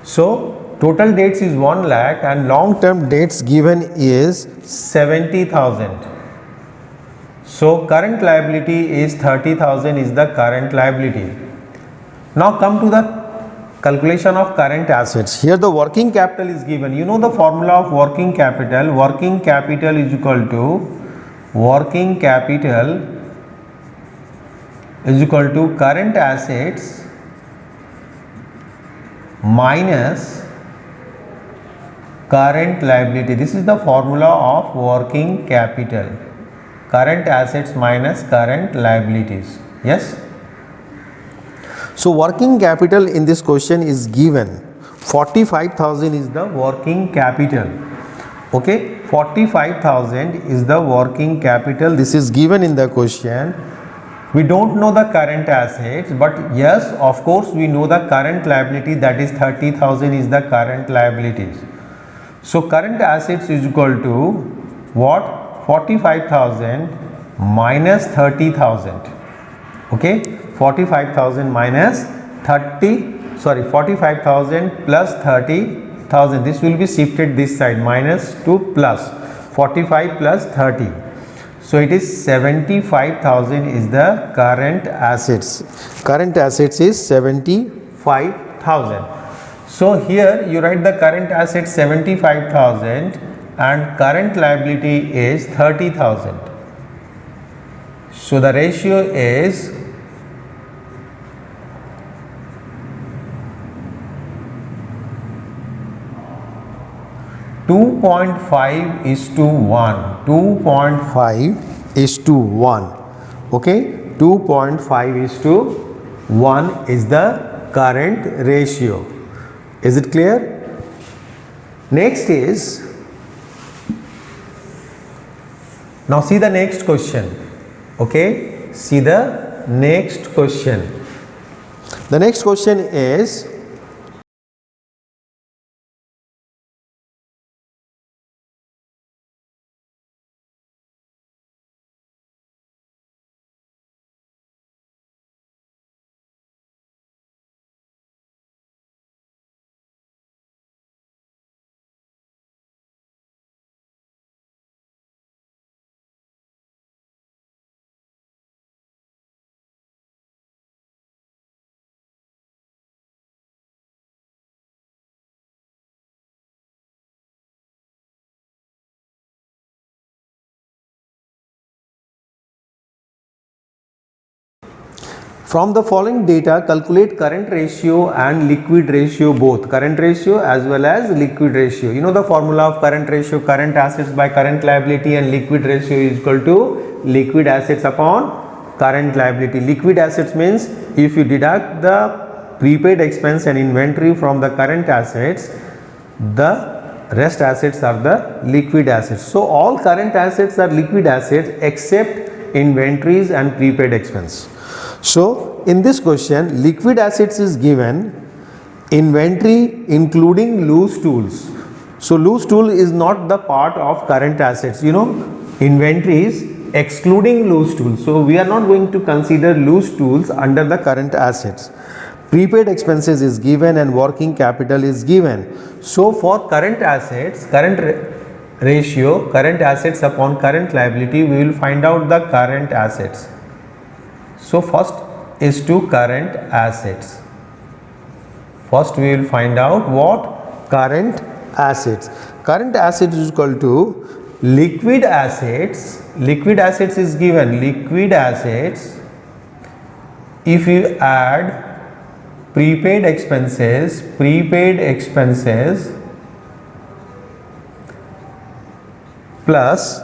Speaker 1: So total debts is 1 lakh and long-term debts given is 70,000. So current liability is 30,000 is the current liability. Now come to the calculation of current assets. Here the working capital is given. You know the formula of working capital. Working capital is equal to current assets minus current liability. This is the formula of working capital. Current assets minus current liabilities. Yes. So working capital in this question is given. 45,000 is the working capital. Okay, 45,000 is the working capital. This is given in the question. We don't know the current assets, but yes, of course, we know the current liability, that is 30,000 is the current liabilities. So current assets is equal to what? 45,000 minus 30,000. Okay, 45,000 minus 45,000 plus 30,000. This will be shifted this side, minus to plus. 45 plus 30. So it is 75,000 is the current assets. Current assets is 75,000. So here you write the current assets 75,000 and current liability is 30,000. So the ratio is 2.5:1. 2.5:1. Okay, 2.5:1 is the current ratio. Is it clear? Next is, now see the next question. Okay, see the next question. The next question is, from the following data, calculate current ratio and liquid ratio both. Current ratio as well as liquid ratio. You know the formula of current ratio, current assets by current liability, and liquid ratio is equal to liquid assets upon current liability. Liquid assets means if you deduct the prepaid expense and inventory from the current assets, the rest assets are the liquid assets. So all current assets are liquid assets except inventories and prepaid expense. So in this question, liquid assets is given, inventory including loose tools. So loose tool is not the part of current assets. You know, inventory is excluding loose tools. So we are not going to consider loose tools under the current assets. Prepaid expenses is given and working capital is given. So for current assets, current ratio, current assets upon current liability, we will find out the current assets. So first is to current assets. First we will find out what current assets. Current assets is equal to liquid assets. Liquid assets is given liquid assets. If you add prepaid expenses plus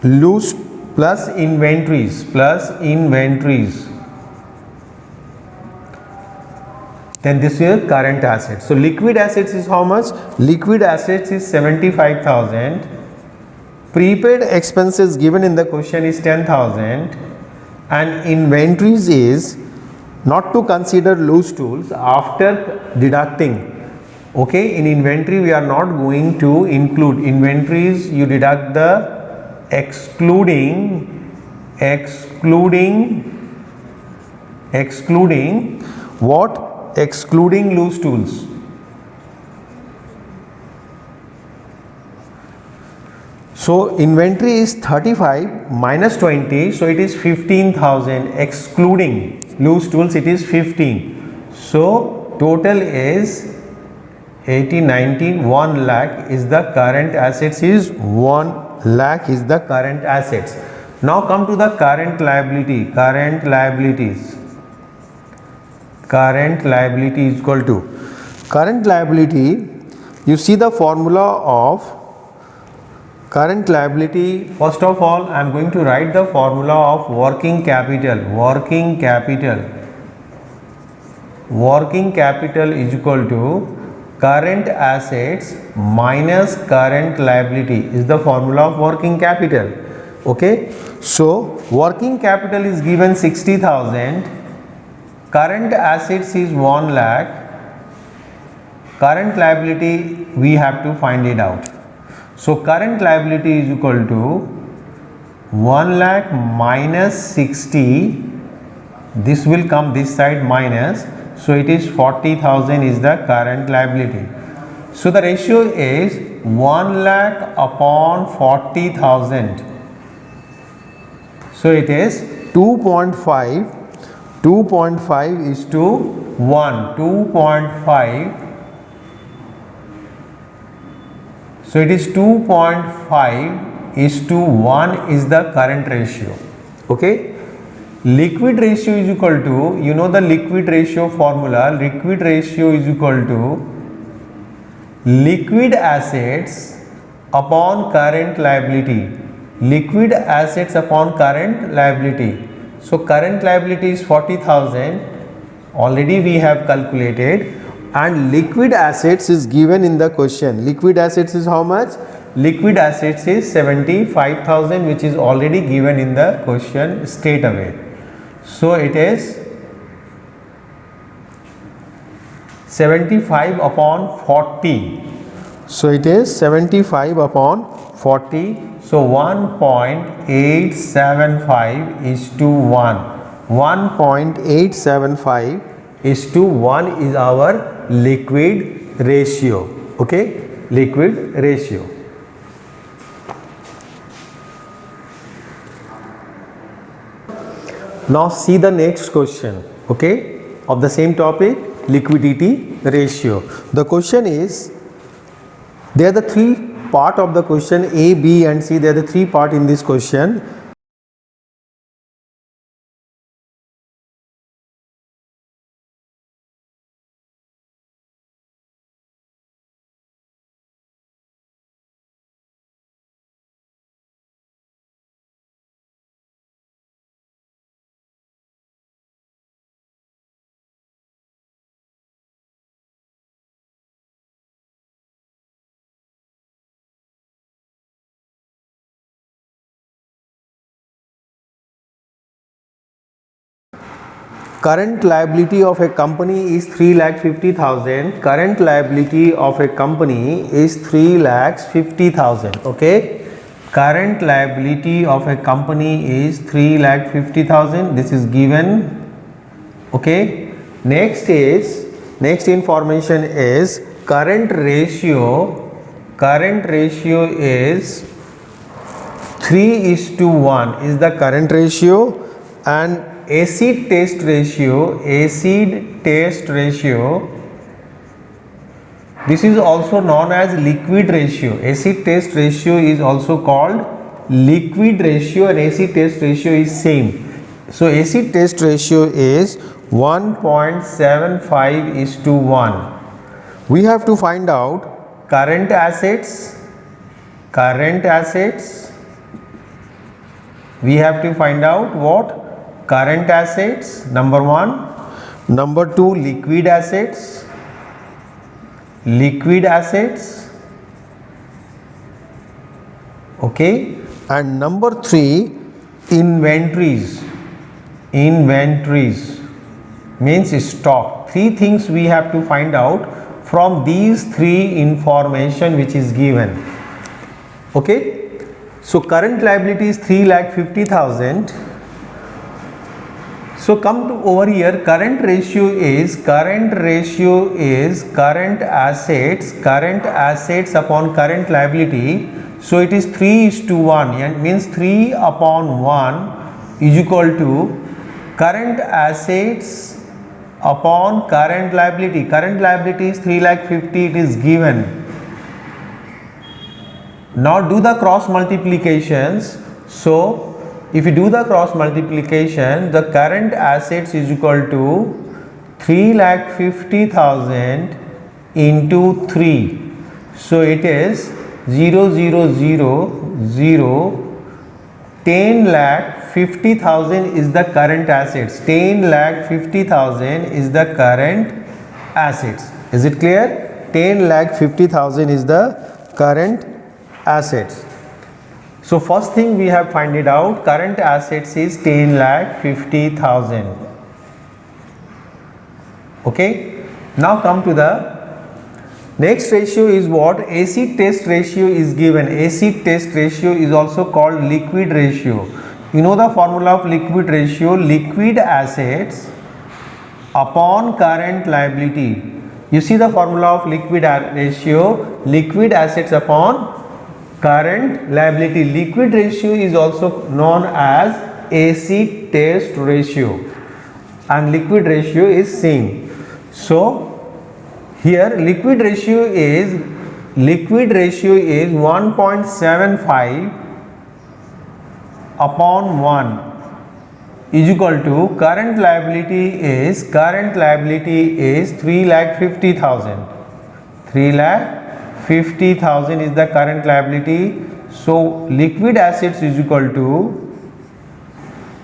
Speaker 1: loose plus inventories then this is current assets. So liquid assets is how much? Liquid assets is 75,000. Prepaid expenses given in the question is 10,000 and inventories is not to consider loose tools after deducting. Okay, in inventory we are not going to include inventories. You deduct the excluding what? Excluding loose tools. So inventory is 35 minus 20, so it is 15,000. Excluding loose tools it is 15. So total is 80, 90, 1 lakh is the current assets, is 1 lakh is the current assets. Now come to the current liability. Current liability is equal to current liability. You see the formula of current liability. First of all, I am going to write the formula of working capital. Working capital is equal to current assets minus current liability is the formula of working capital. Okay, so working capital is given 60,000, current assets is 1 lakh, current liability we have to find it out. So current liability is equal to 1 lakh minus 60, this will come this side minus, so it is 40,000 is the current liability. So the ratio is 1 lakh upon 40,000. So it is 2.5 is to 1, 2.5. So it is 2.5 is to 1 is the current ratio. Okay. Liquid ratio is equal to, you know the liquid ratio formula, liquid ratio is equal to liquid assets upon current liability. Liquid assets upon current liability. So current liability is 40,000, already we have calculated, and liquid assets is given in the question. Liquid assets is how much? Liquid assets is 75,000, which is already given in the question straight away. So it is 75 upon 40. So it is 75 upon 40. So 1.875 is to 1. 1.875 is to 1 is our liquid ratio. Okay, liquid ratio. Now see the next question, okay, of the same topic, liquidity ratio. The question is, there are the three part of the question, A, B and C. There are the three part in this question. Current liability of a company is 3,50,000. Current liability of a company is 3,50,000. Okay. Current liability of a company is 3,50,000. This is given. Okay. Next information is current ratio. Current ratio is 3:1 is the current ratio, and acid test ratio, this is also known as liquid ratio. Acid test ratio is also called liquid ratio, and acid test ratio is same. So acid test ratio is 1.75:1. We have to find out current assets. We have to find out what? Current assets, number 1. Number 2, liquid assets. Okay. And number 3, inventories means stock. 3 things we have to find out from these 3 information which is given. Okay. So current liability is 3,50,000. So come to over here, current ratio is current assets upon current liability. So it is 3:1, and means 3/1 is equal to current assets upon current liability. Current liability is 3,50,000, it is given. Now do the cross multiplications. So if you do the cross multiplication, the current assets is equal to 3,50,000 into 3. So it is 0,000. 10,50,000 is the current assets. 10,50,000 is the current assets. Is it clear? 10,50,000 is the current assets. So first thing we have find it out, current assets is 10,50,000. Okay. Now come to the next ratio is what? Acid test ratio is given. Acid test ratio is also called liquid ratio. You know the formula of liquid ratio? Liquid assets upon current liability. You see the formula of liquid ratio? Liquid assets upon current liability. Liquid ratio is also known as acid test ratio, and liquid ratio is same. So here liquid ratio is 1.75/1 is equal to current liability is 3,50,000. 3,50,000 is the current liability. So liquid assets is equal to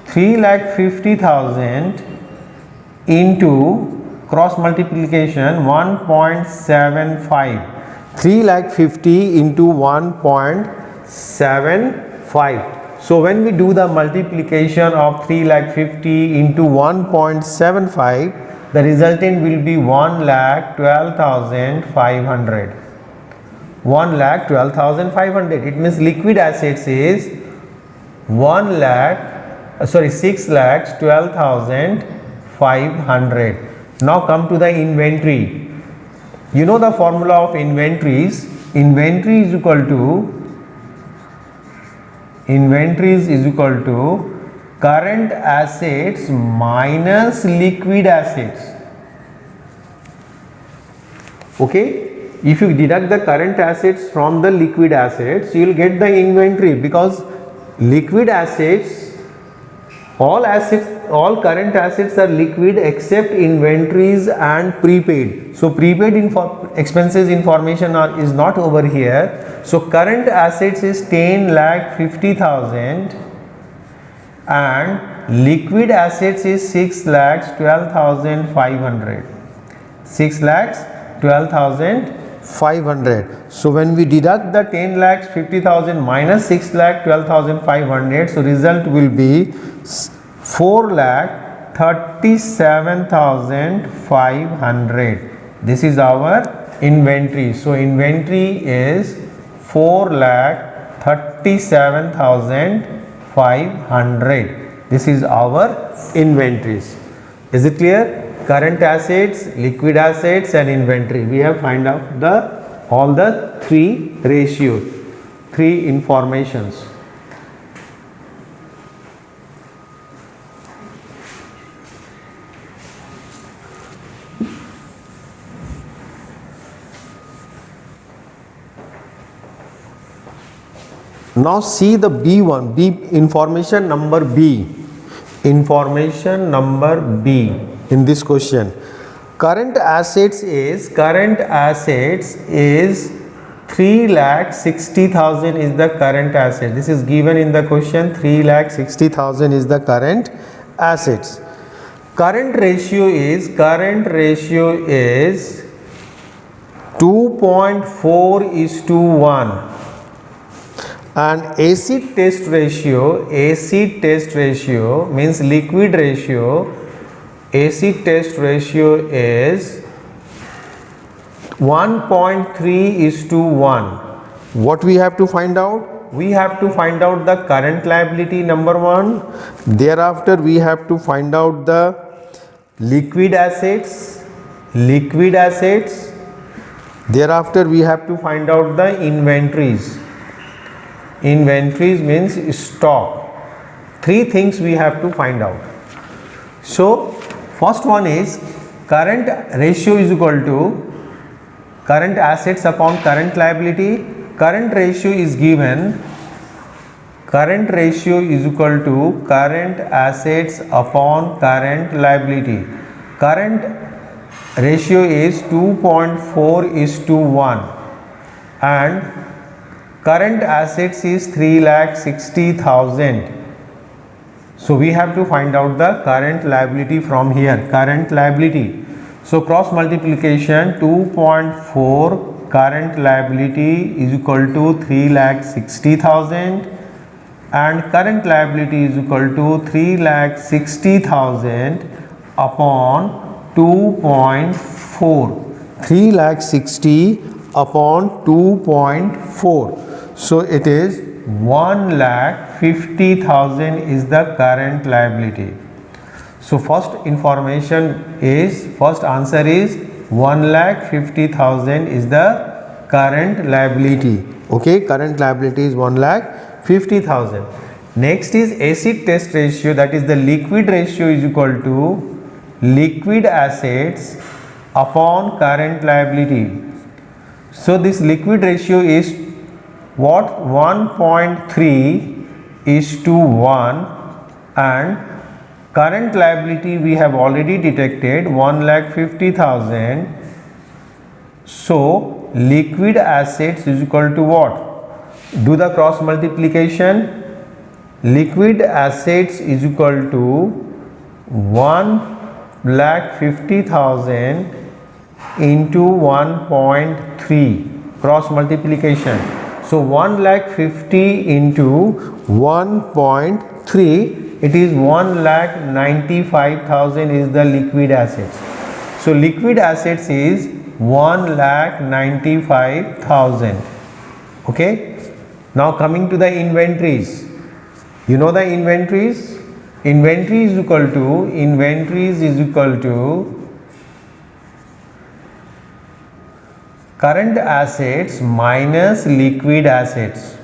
Speaker 1: 3,50,000 into cross multiplication 1.75. 3,50,000 into 1.75. So when we do the multiplication of 3,50,000 into 1.75, the resultant will be 1,12,500. 1,12,500. It means liquid assets is 6,12,500. Now come to the inventory. You know the formula of inventories. Inventory is equal to current assets minus liquid assets. Okay. If you deduct the current assets from the liquid assets, you will get the inventory, because liquid assets, all current assets are liquid except inventories and prepaid. So prepaid expenses information is not over here. So current assets is 10,50,000 and liquid assets is 6,12,500. 6,12,500. So when we deduct the 10,50,000 minus 6,12,500, so result will be 4,37,500. This is our inventory. So inventory is 4,37,500. This is our inventories. Is it clear? Current assets, liquid assets and inventory. We have find out all the 3 ratios, 3 informations. Now see the B one, B information number B. Information number B in this question. Current assets is 3,60,000 is the current asset. This is given in the question. 3,60,000 is the current assets. Current ratio is 2.4:1, and acid test ratio means liquid ratio. Acid test ratio is 1.3:1. What we have to find out? We have to find out the current liability, number one. Thereafter we have to find out the liquid assets. Thereafter we have to find out the inventories. Inventories means stock. Three things we have to find out. So first one is current ratio is equal to current assets upon current liability. Current ratio is given. Current ratio is equal to current assets upon current liability. Current ratio is 2.4:1 and current assets is 3,60,000. So we have to find out the current liability from here. Current liability. So cross multiplication, 2.4 current liability is equal to 3,60,000 and current liability is equal to 3,60,000 upon 2.4. 3,60,000 upon 2.4. So it is 1,50,000 is the current liability. So first answer is 1,50,000 is the current liability. Okay, current liability is 1,50,000. Next is acid test ratio, that is the liquid ratio is equal to liquid assets upon current liability. So this liquid ratio is what? 1.3:1 and current liability we have already detected 1,50,000. So liquid assets is equal to what? Do the cross multiplication. Liquid assets is equal to 1,50,000 into 1.3. Cross multiplication. So 1,50,000 into 1.3, it is 1,95,000 is the liquid assets. So liquid assets is 1,95,000. Okay. Now coming to the inventories. You know the inventories? Inventory is equal to current assets minus liquid assets.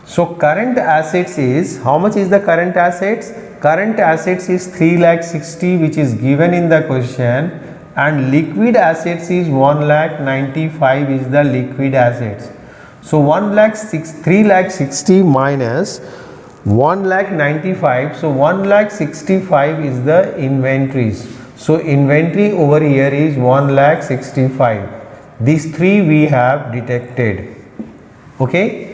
Speaker 1: So current assets is, how much is the current assets? Current assets is 3,60,000 which is given in the question, and liquid assets is 1,95,000 is the liquid assets. So 3,60,000 minus 1,95,000, so 1,65,000 is the inventories. So inventory over here is 1,65,000. These three we have detected. Okay.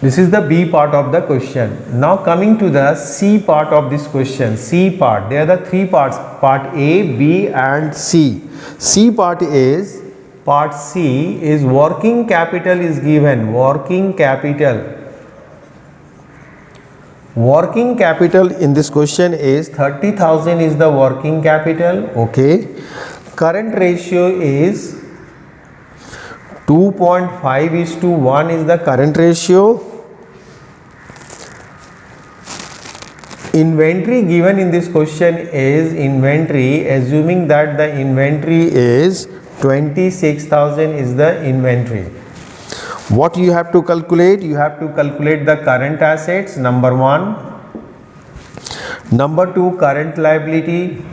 Speaker 1: This is the B part of the question. Now coming to the C part of this question. C part. There are the three parts. Part A, B and C. C part is, part C is working capital is given. Working capital. Working capital in this question is 30,000 is the working capital. Okay. Current ratio is 2.5:1 is the current ratio. Inventory given in this question is inventory, assuming that the inventory is 26,000 is the inventory. What you have to calculate? You have to calculate the current assets, number one. Number two, current liability.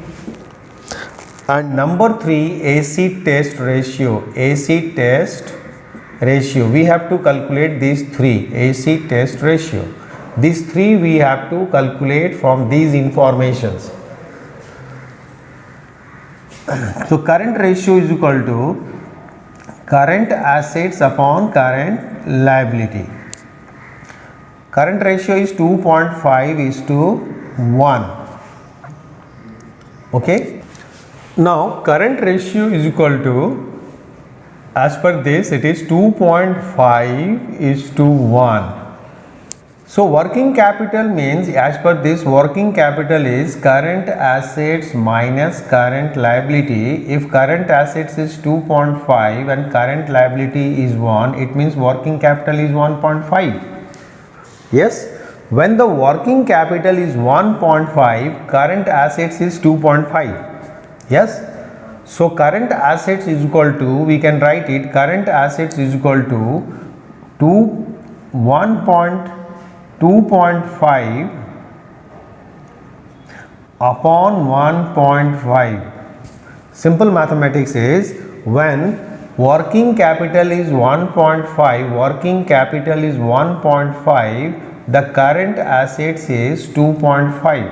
Speaker 1: And number three, acid test ratio. Acid test ratio. We have to calculate these three acid test ratio. These three we have to calculate from these informations. So current ratio is equal to current assets upon current liability. Current ratio is 2.5:1. Okay. Now current ratio is equal to, as per this, it is 2.5:1. So working capital means, as per this, working capital is current assets minus current liability. If current assets is 2.5 and current liability is 1, it means working capital is 1.5. Yes, when the working capital is 1.5, current assets is 2.5. Yes, so current assets is equal to, we can write it, current assets is equal to 2.5 upon 1.5. Simple mathematics is, when working capital is 1.5, the current assets is 2.5.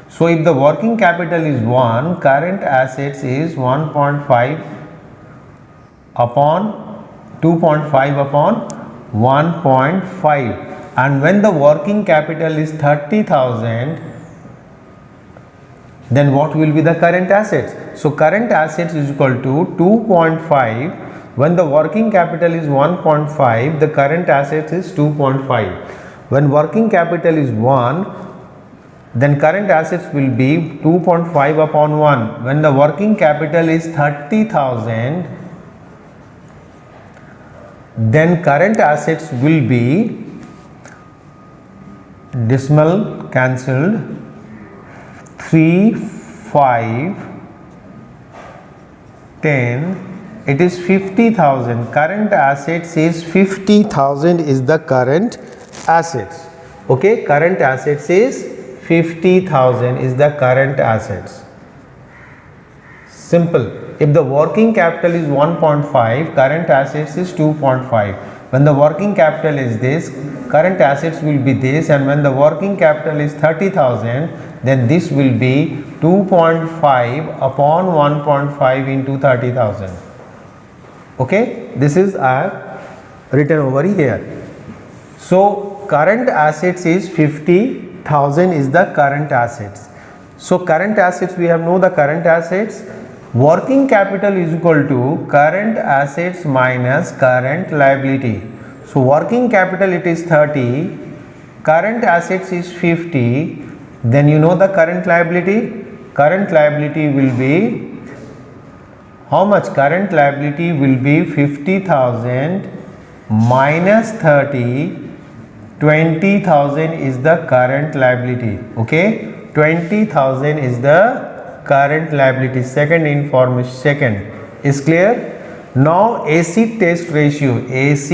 Speaker 1: So if the working capital is 1, current assets is 1.5 upon 2.5 upon 1.5. And when the working capital is 30,000, then what will be the current assets? So current assets is equal to 2.5. When the working capital is 1.5, the current assets is 2.5. When working capital is 1, then current assets will be 2.5 upon 1. When the working capital is 30,000, then current assets will be, decimal cancelled, 3, 5, 10, it is 50,000. Current assets is 50,000 is the current assets. Okay, current assets is 50,000 is the current assets. Simple. If the working capital is 1.5, current assets is 2.5. When the working capital is this, current assets will be this, and when the working capital is 30,000, then this will be 2.5 upon 1.5 into 30,000. Okay, this is I have written over here. So current assets is 50,000 is the current assets. So current assets, we have know the current assets. Working capital is equal to current assets minus current liability. So working capital, it is 30, current assets is 50, then you know the current liability. Current liability will be how much? Current liability will be 50,000 minus 30, 20,000 is the current liability. Okay, 20,000 is the current liability. Second information, second is clear. Now acid test ratio is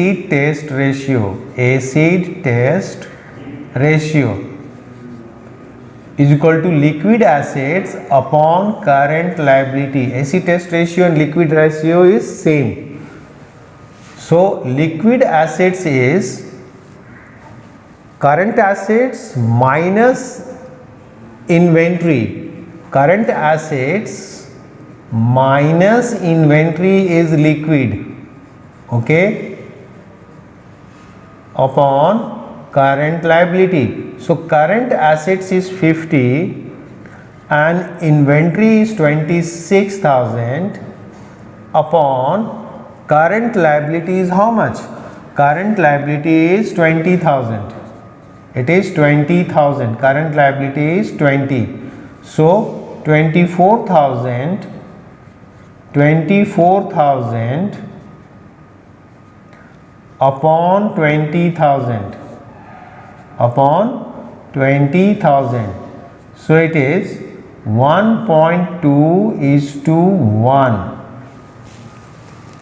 Speaker 1: equal to liquid assets upon current liability. Acid test ratio and liquid ratio is same. So liquid assets is current assets minus inventory. Current assets minus inventory is liquid. Okay, upon current liability. So current assets is 50 and inventory is 26,000 upon current liability is how much? Current liability is 20,000. It is 20,000. Current liability is 20. So 24,000 upon 20,000 so it is 1.2:1.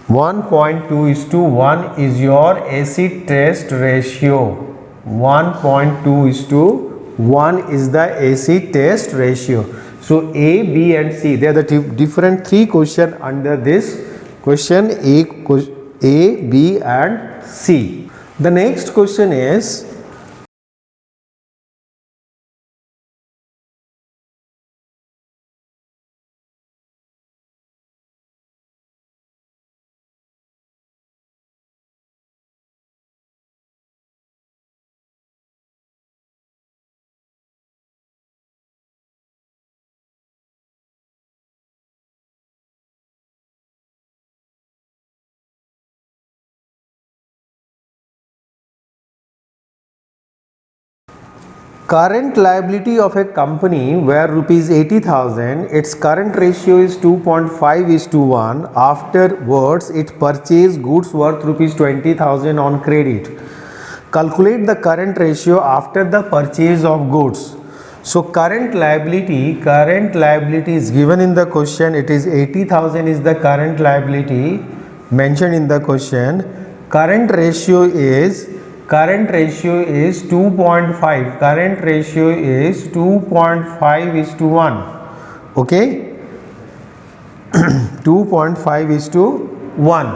Speaker 1: 1.2:1 is your acid test ratio. 1.2:1 is the acid test ratio. So A, B and C, they are the different three questions under this question. A, B and C. The next question is, current liability of a company where rupees 80,000, its current ratio is 2.5:1. Afterwards, it purchased goods worth rupees 20,000 on credit. Calculate the current ratio after the purchase of goods. So current liability is given in the question. It is 80,000 is the current liability mentioned in the question. Current ratio is 2.5. Current ratio is 2.5:1. Okay, 2.5:1.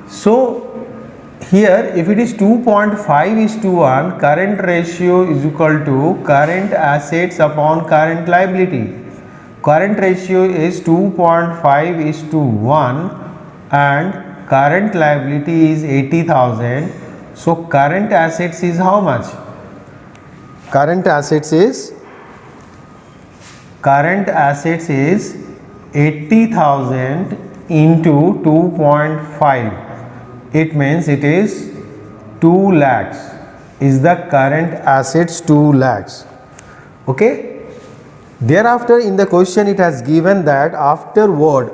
Speaker 1: So here if it is 2.5:1, current ratio is equal to current assets upon current liability. Current ratio is 2.5:1 and current liability is 80,000. So current assets is how much? Current assets is 80,000 into 2.5. It means it is 2 lakhs. Is the current assets 2 lakhs? Okay. Thereafter in the question it has given that afterward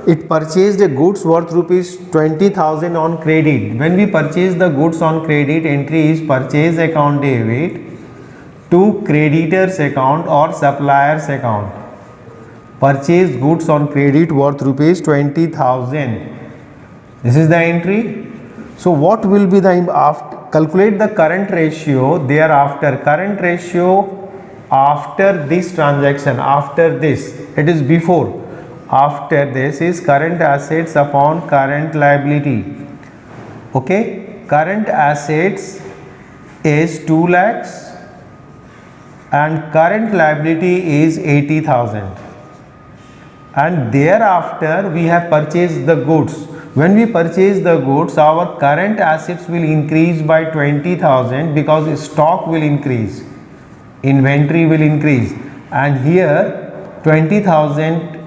Speaker 1: it purchased a goods worth rupees 20,000 on credit. When we purchase the goods on credit, entry is purchase account debit to creditors account or suppliers account. Purchase goods on credit worth rupees 20,000. This is the entry. So what will be the after? Calculate the current ratio thereafter. Current ratio after this transaction, after this, it is before, after this is current assets upon current liability. Okay, current assets is 2 lakhs and current liability is 80,000, and thereafter we have purchased the goods. When we purchase the goods, our current assets will increase by 20,000 because stock will increase, inventory will increase, and here 20,000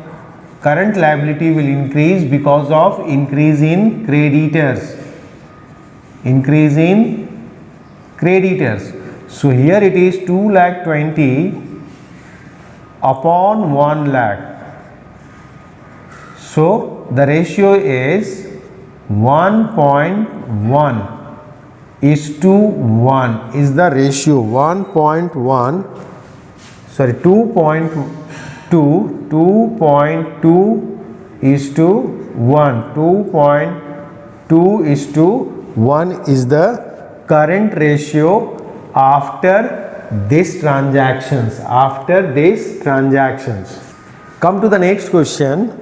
Speaker 1: current liability will increase because of increase in creditors. So here it is 2,20,000 upon 1 lakh. So the ratio is 1.1:1 is the ratio. 2.2 2.2:1. 2.2:1 is the current ratio after these transactions. Come to the next question.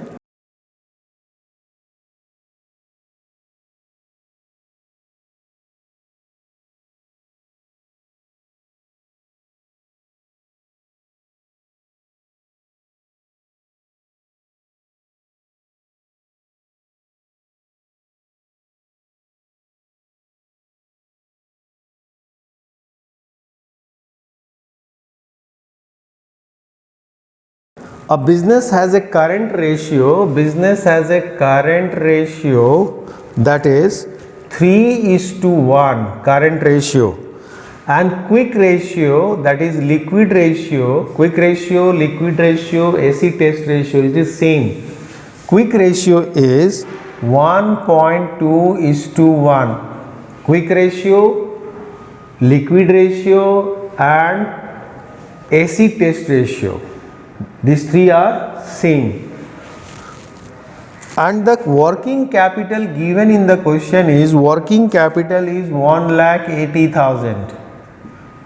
Speaker 1: A business has a current ratio that is 3:1 current ratio, and quick ratio, that is liquid ratio, acid test ratio is the same. Quick ratio is 1.2:1. Quick ratio, liquid ratio and acid test ratio, these three are same. And the working capital given in the question is 1,80,000.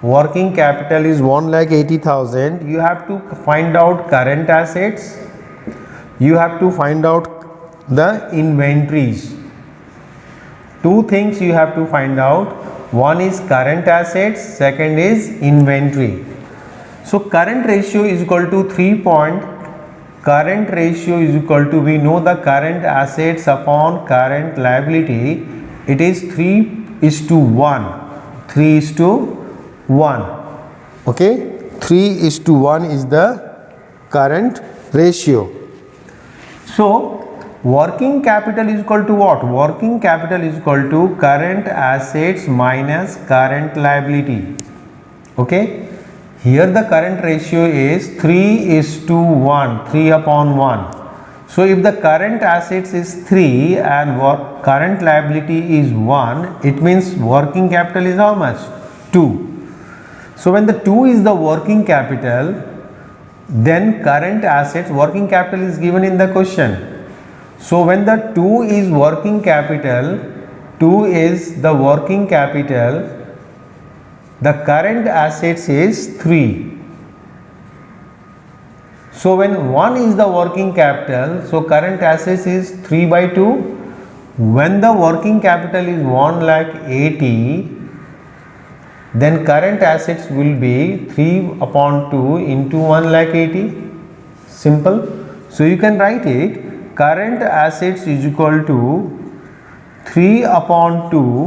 Speaker 1: Working capital is 1,80,000. You have to find out current assets. You have to find out the inventories. two things you have to find out. One is current assets, second is inventory. So current ratio is equal to 3 point. Current ratio is equal to, we know the current assets upon current liability, it is 3:1. 3:1. Okay, 3:1 is the current ratio. So working capital is equal to what? Working capital is equal to current assets minus current liability. Okay, here the current ratio is 3:1, 3/1. So if the current assets is 3 and current liability is 1, it means working capital is how much? 2. So when the 2 is the working capital, then current assets, working capital is given in the question. So when the 2 is working capital, 2 is the working capital, the current assets is 3. So when 1 is the working capital, so current assets is 3/2. When the working capital is 1,80,000, then current assets will be 3/2 into 1,80,000. Simple. So you can write it, current assets is equal to 3/2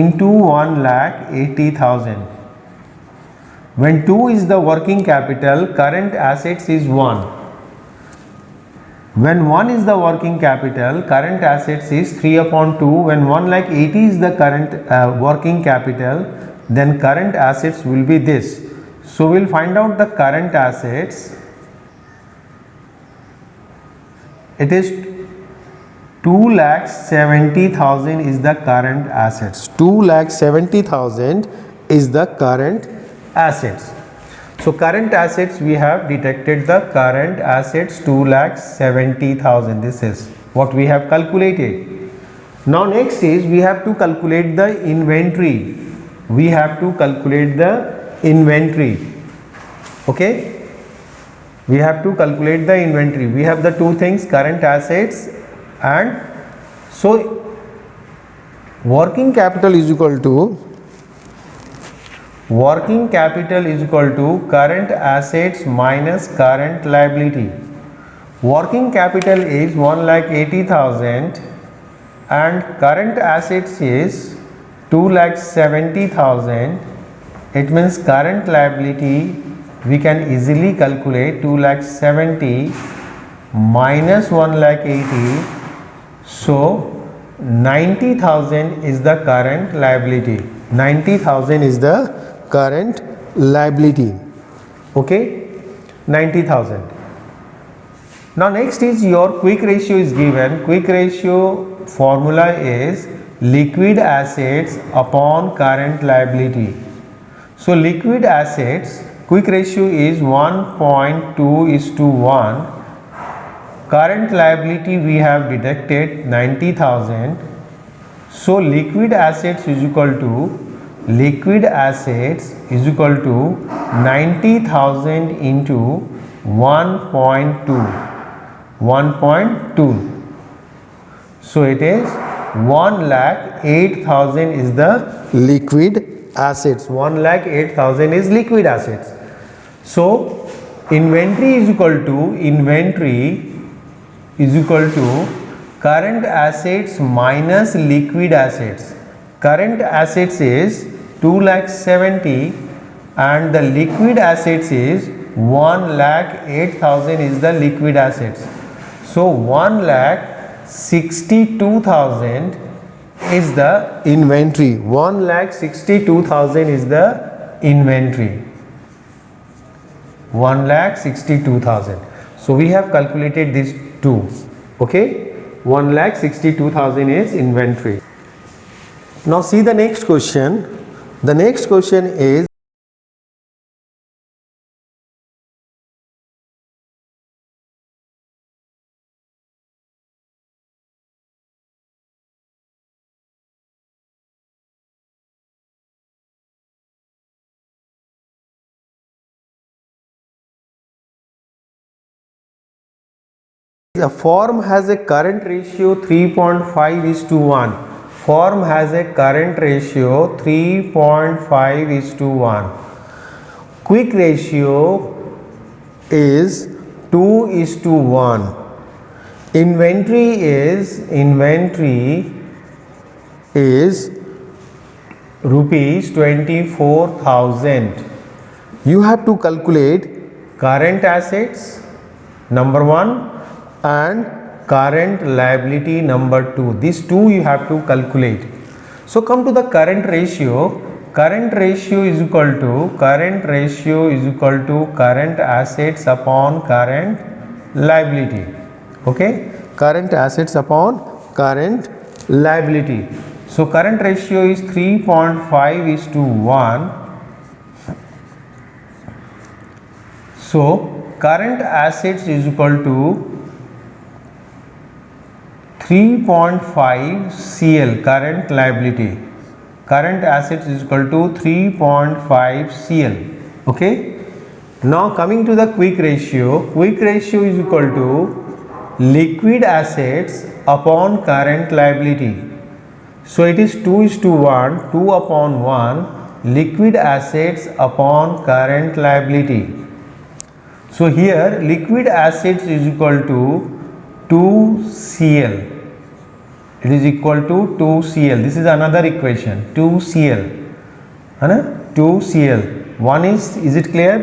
Speaker 1: into 1,80,000. When 2 is the working capital, current assets is 1. When 1 is the working capital, current assets is 3/2. When 1,80,000 is the current working capital, then current assets will be this. So we'll find out the current assets. It is 2,70,000 is the current assets. 2,70,000 is the current assets. So current assets, we have detected the current assets 2,70,000. This is what we have calculated. Now next is we have to calculate the inventory. We have to calculate the inventory. Okay, we have to calculate the inventory. We have the two things, current assets, and so working capital is equal to current assets minus current liability. Working capital is 1,80,000 and current assets is 2,70,000. It means current liability we can easily calculate, 2,70,000 minus 1,80,000. So 90,000 is the current liability. 90,000 is the current liability. Okay, 90,000. Now next is your quick ratio is given. Quick ratio formula is liquid assets upon current liability. So liquid assets, quick ratio is 1.2:1. Current liability we have deducted 90,000. So liquid assets is equal to 90,000 into 1.2. 1.2. So it is 1,08,000 is the liquid assets. 1,08,000 is liquid assets. So inventory is equal to current assets minus liquid assets. Current assets is 2,70,000 and the liquid assets is 1,08,000 is the liquid assets. So 1,62,000 is the inventory. 1,62,000 is the inventory. 1,62,000. So we have calculated these two. Okay, 1,62,000 is inventory. Now see the next question. The next question is a firm has a current ratio 3.5:1. Firm has a current ratio 3.5:1. Quick ratio is 2:1. Inventory is rupees 24,000. You have to calculate current assets number 1 and current liability number 2. These two you have to calculate. So come to the current ratio. Current ratio is equal to current assets upon current liability. Okay, current assets upon current liability. So current ratio is 3.5:1. So current assets is equal to 3.5 CL current liability. Current assets is equal to 3.5 CL. Okay. Now coming to the quick ratio. Quick ratio is equal to liquid assets upon current liability. So it is 2:1, 2/1, liquid assets upon current liability. So here liquid assets is equal to 2 CL. It is equal to 2 CL. This is another equation, 2 CL. 2 CL. One is it clear?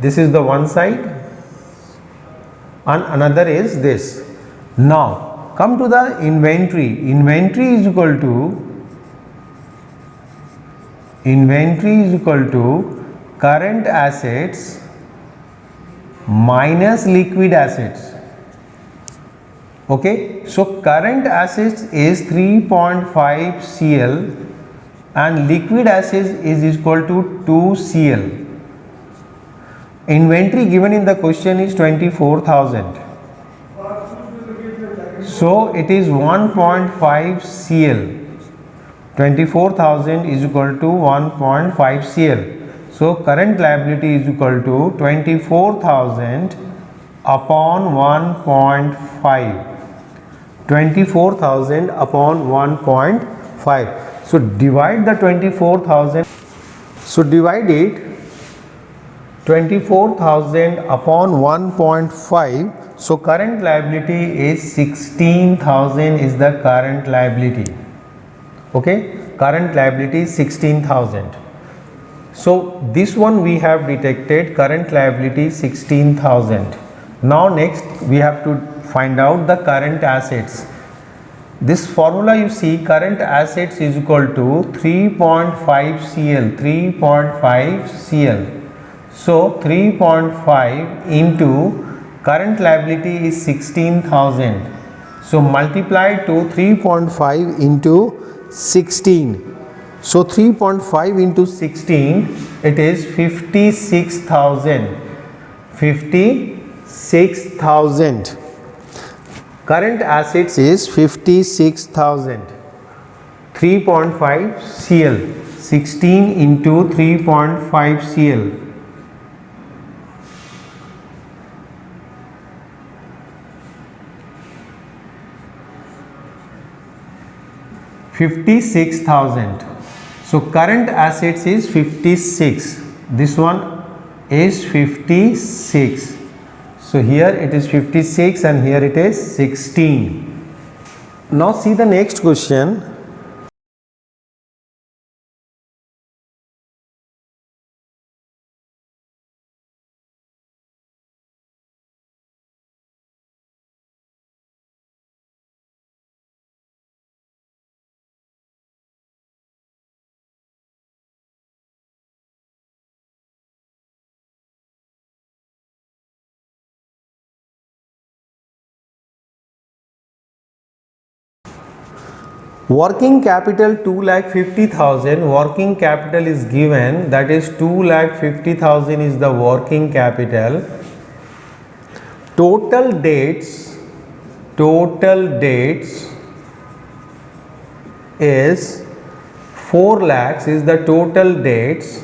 Speaker 1: This is the one side and another is this. Now come to the inventory. Inventory is equal to current assets minus liquid assets. Okay, so current assets is 3.5 CL and liquid assets is equal to 2 CL. Inventory given in the question is 24,000. So it is 1.5 CL. 24,000 is equal to 1.5 CL. So current liability is equal to 24,000 upon 1.5. 24,000 upon 1.5. So divide the 24,000. So divide it 24,000 upon 1.5. So current liability is 16,000 is the current liability. Okay, current liability is 16,000. So this one we have detected, current liability 16,000. Now next we have to find out the current assets. This formula you see, current assets is equal to 3.5 CL, 3.5 CL. So 3.5 into current liability is 16,000. So multiply to 3.5 into 16. So 3.5 into 16, it is 56,000. 56,000. Current assets is 56,000. 3.5 CL. 16 into 3.5 CL. 56,000. So current assets is 56. This one is 56. So here it is 56 and here it is 16. Now see the next question. Working capital 2,50,000. Working capital is given, that is 2,50,000 is the working capital. Total dates is 4 lakhs is the total dates.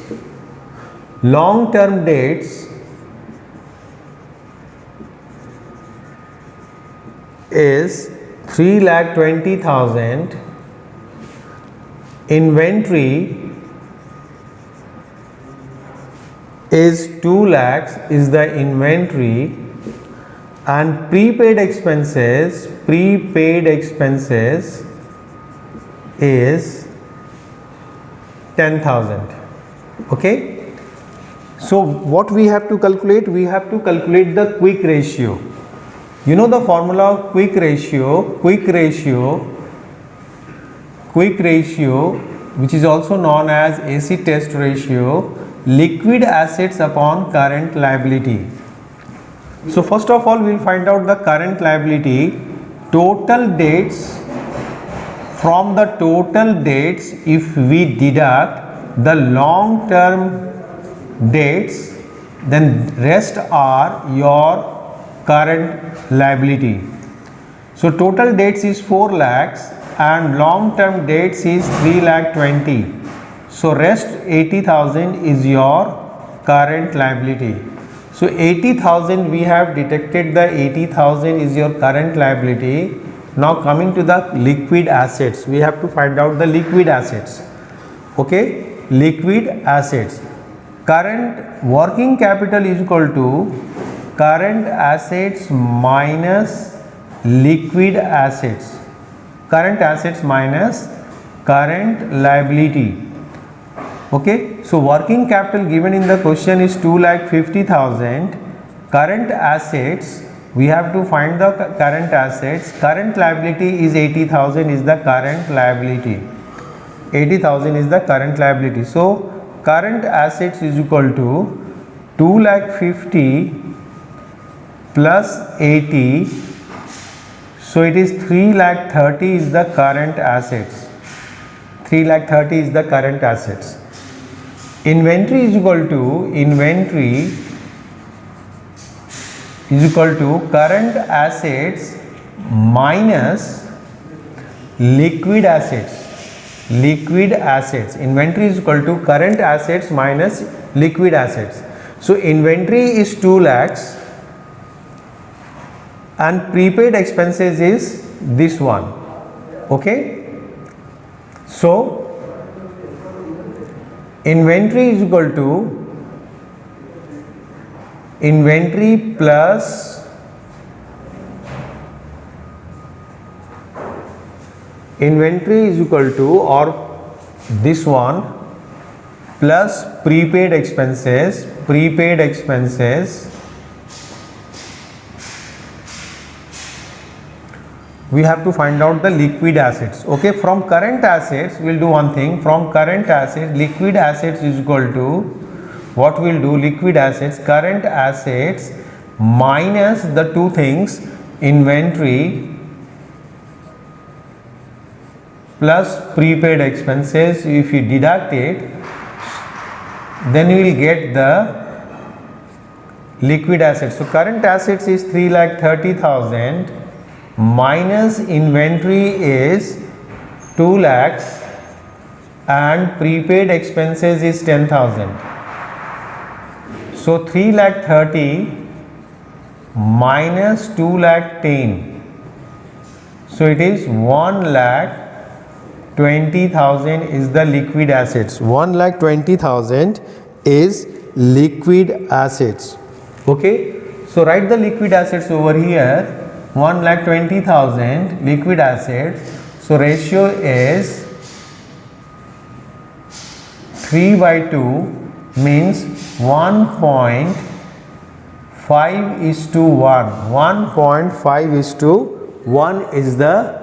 Speaker 1: Long term dates is 3,20,000. Inventory is 2 lakhs is the inventory, and prepaid expenses is 10,000. Okay, so what we have to calculate? We have to calculate the quick ratio. You know the formula of quick ratio, which is also known as AC test ratio, liquid assets upon current liability. So first of all, we will find out the current liability, total dates. From the total dates, if we deduct the long term dates, then rest are your current liability. So total dates is 4 lakhs and long term dates is 3 lakh 20. So rest 80,000 is your current liability. So 80,000 we have detected, the 80,000 is your current liability. Now coming to the liquid assets, we have to find out the liquid assets. Okay, liquid assets. Current working capital is equal to current assets minus liquid assets. Current assets minus current liability. Okay, so working capital given in the question is 2,50,000. Current assets, we have to find the current assets. Current liability is 80,000 is the current liability. 80,000 is the current liability. So current assets is equal to 2,50,000 plus 80. So it is 3,30,000 is the current assets. 3,30,000 is the current assets. Inventory is equal to current assets minus liquid assets. Inventory is equal to current assets minus liquid assets. So inventory is 2 lakhs and prepaid expenses is this one. Okay, so inventory is equal to inventory plus inventory is equal to, or this one, plus prepaid expenses. We have to find out the liquid assets. Okay, from current assets we'll do one thing. From current assets, liquid assets is equal to, what we'll do, liquid assets, current assets minus the two things, inventory plus prepaid expenses. If you deduct it, then you will get the liquid assets. So current assets is 3,30,000 minus inventory is 2 lakhs and prepaid expenses is 10,000. So 3,30,000 minus 2,10,000. So it is 1,20,000 is the liquid assets. 1,20,000 is liquid assets. Okay, so write the liquid assets over here. 1,20,000 liquid assets. So ratio is 3/2, means 1.5:1. 1.5:1 is the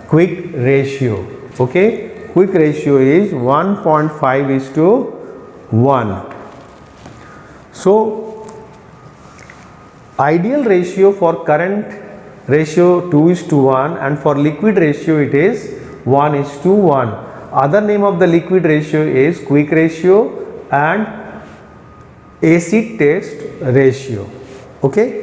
Speaker 1: quick ratio. Okay, quick ratio is 1.5:1. So ideal ratio for current ratio 2:1, and for liquid ratio it is 1:1. Other name of the liquid ratio is quick ratio and acid test ratio. Okay,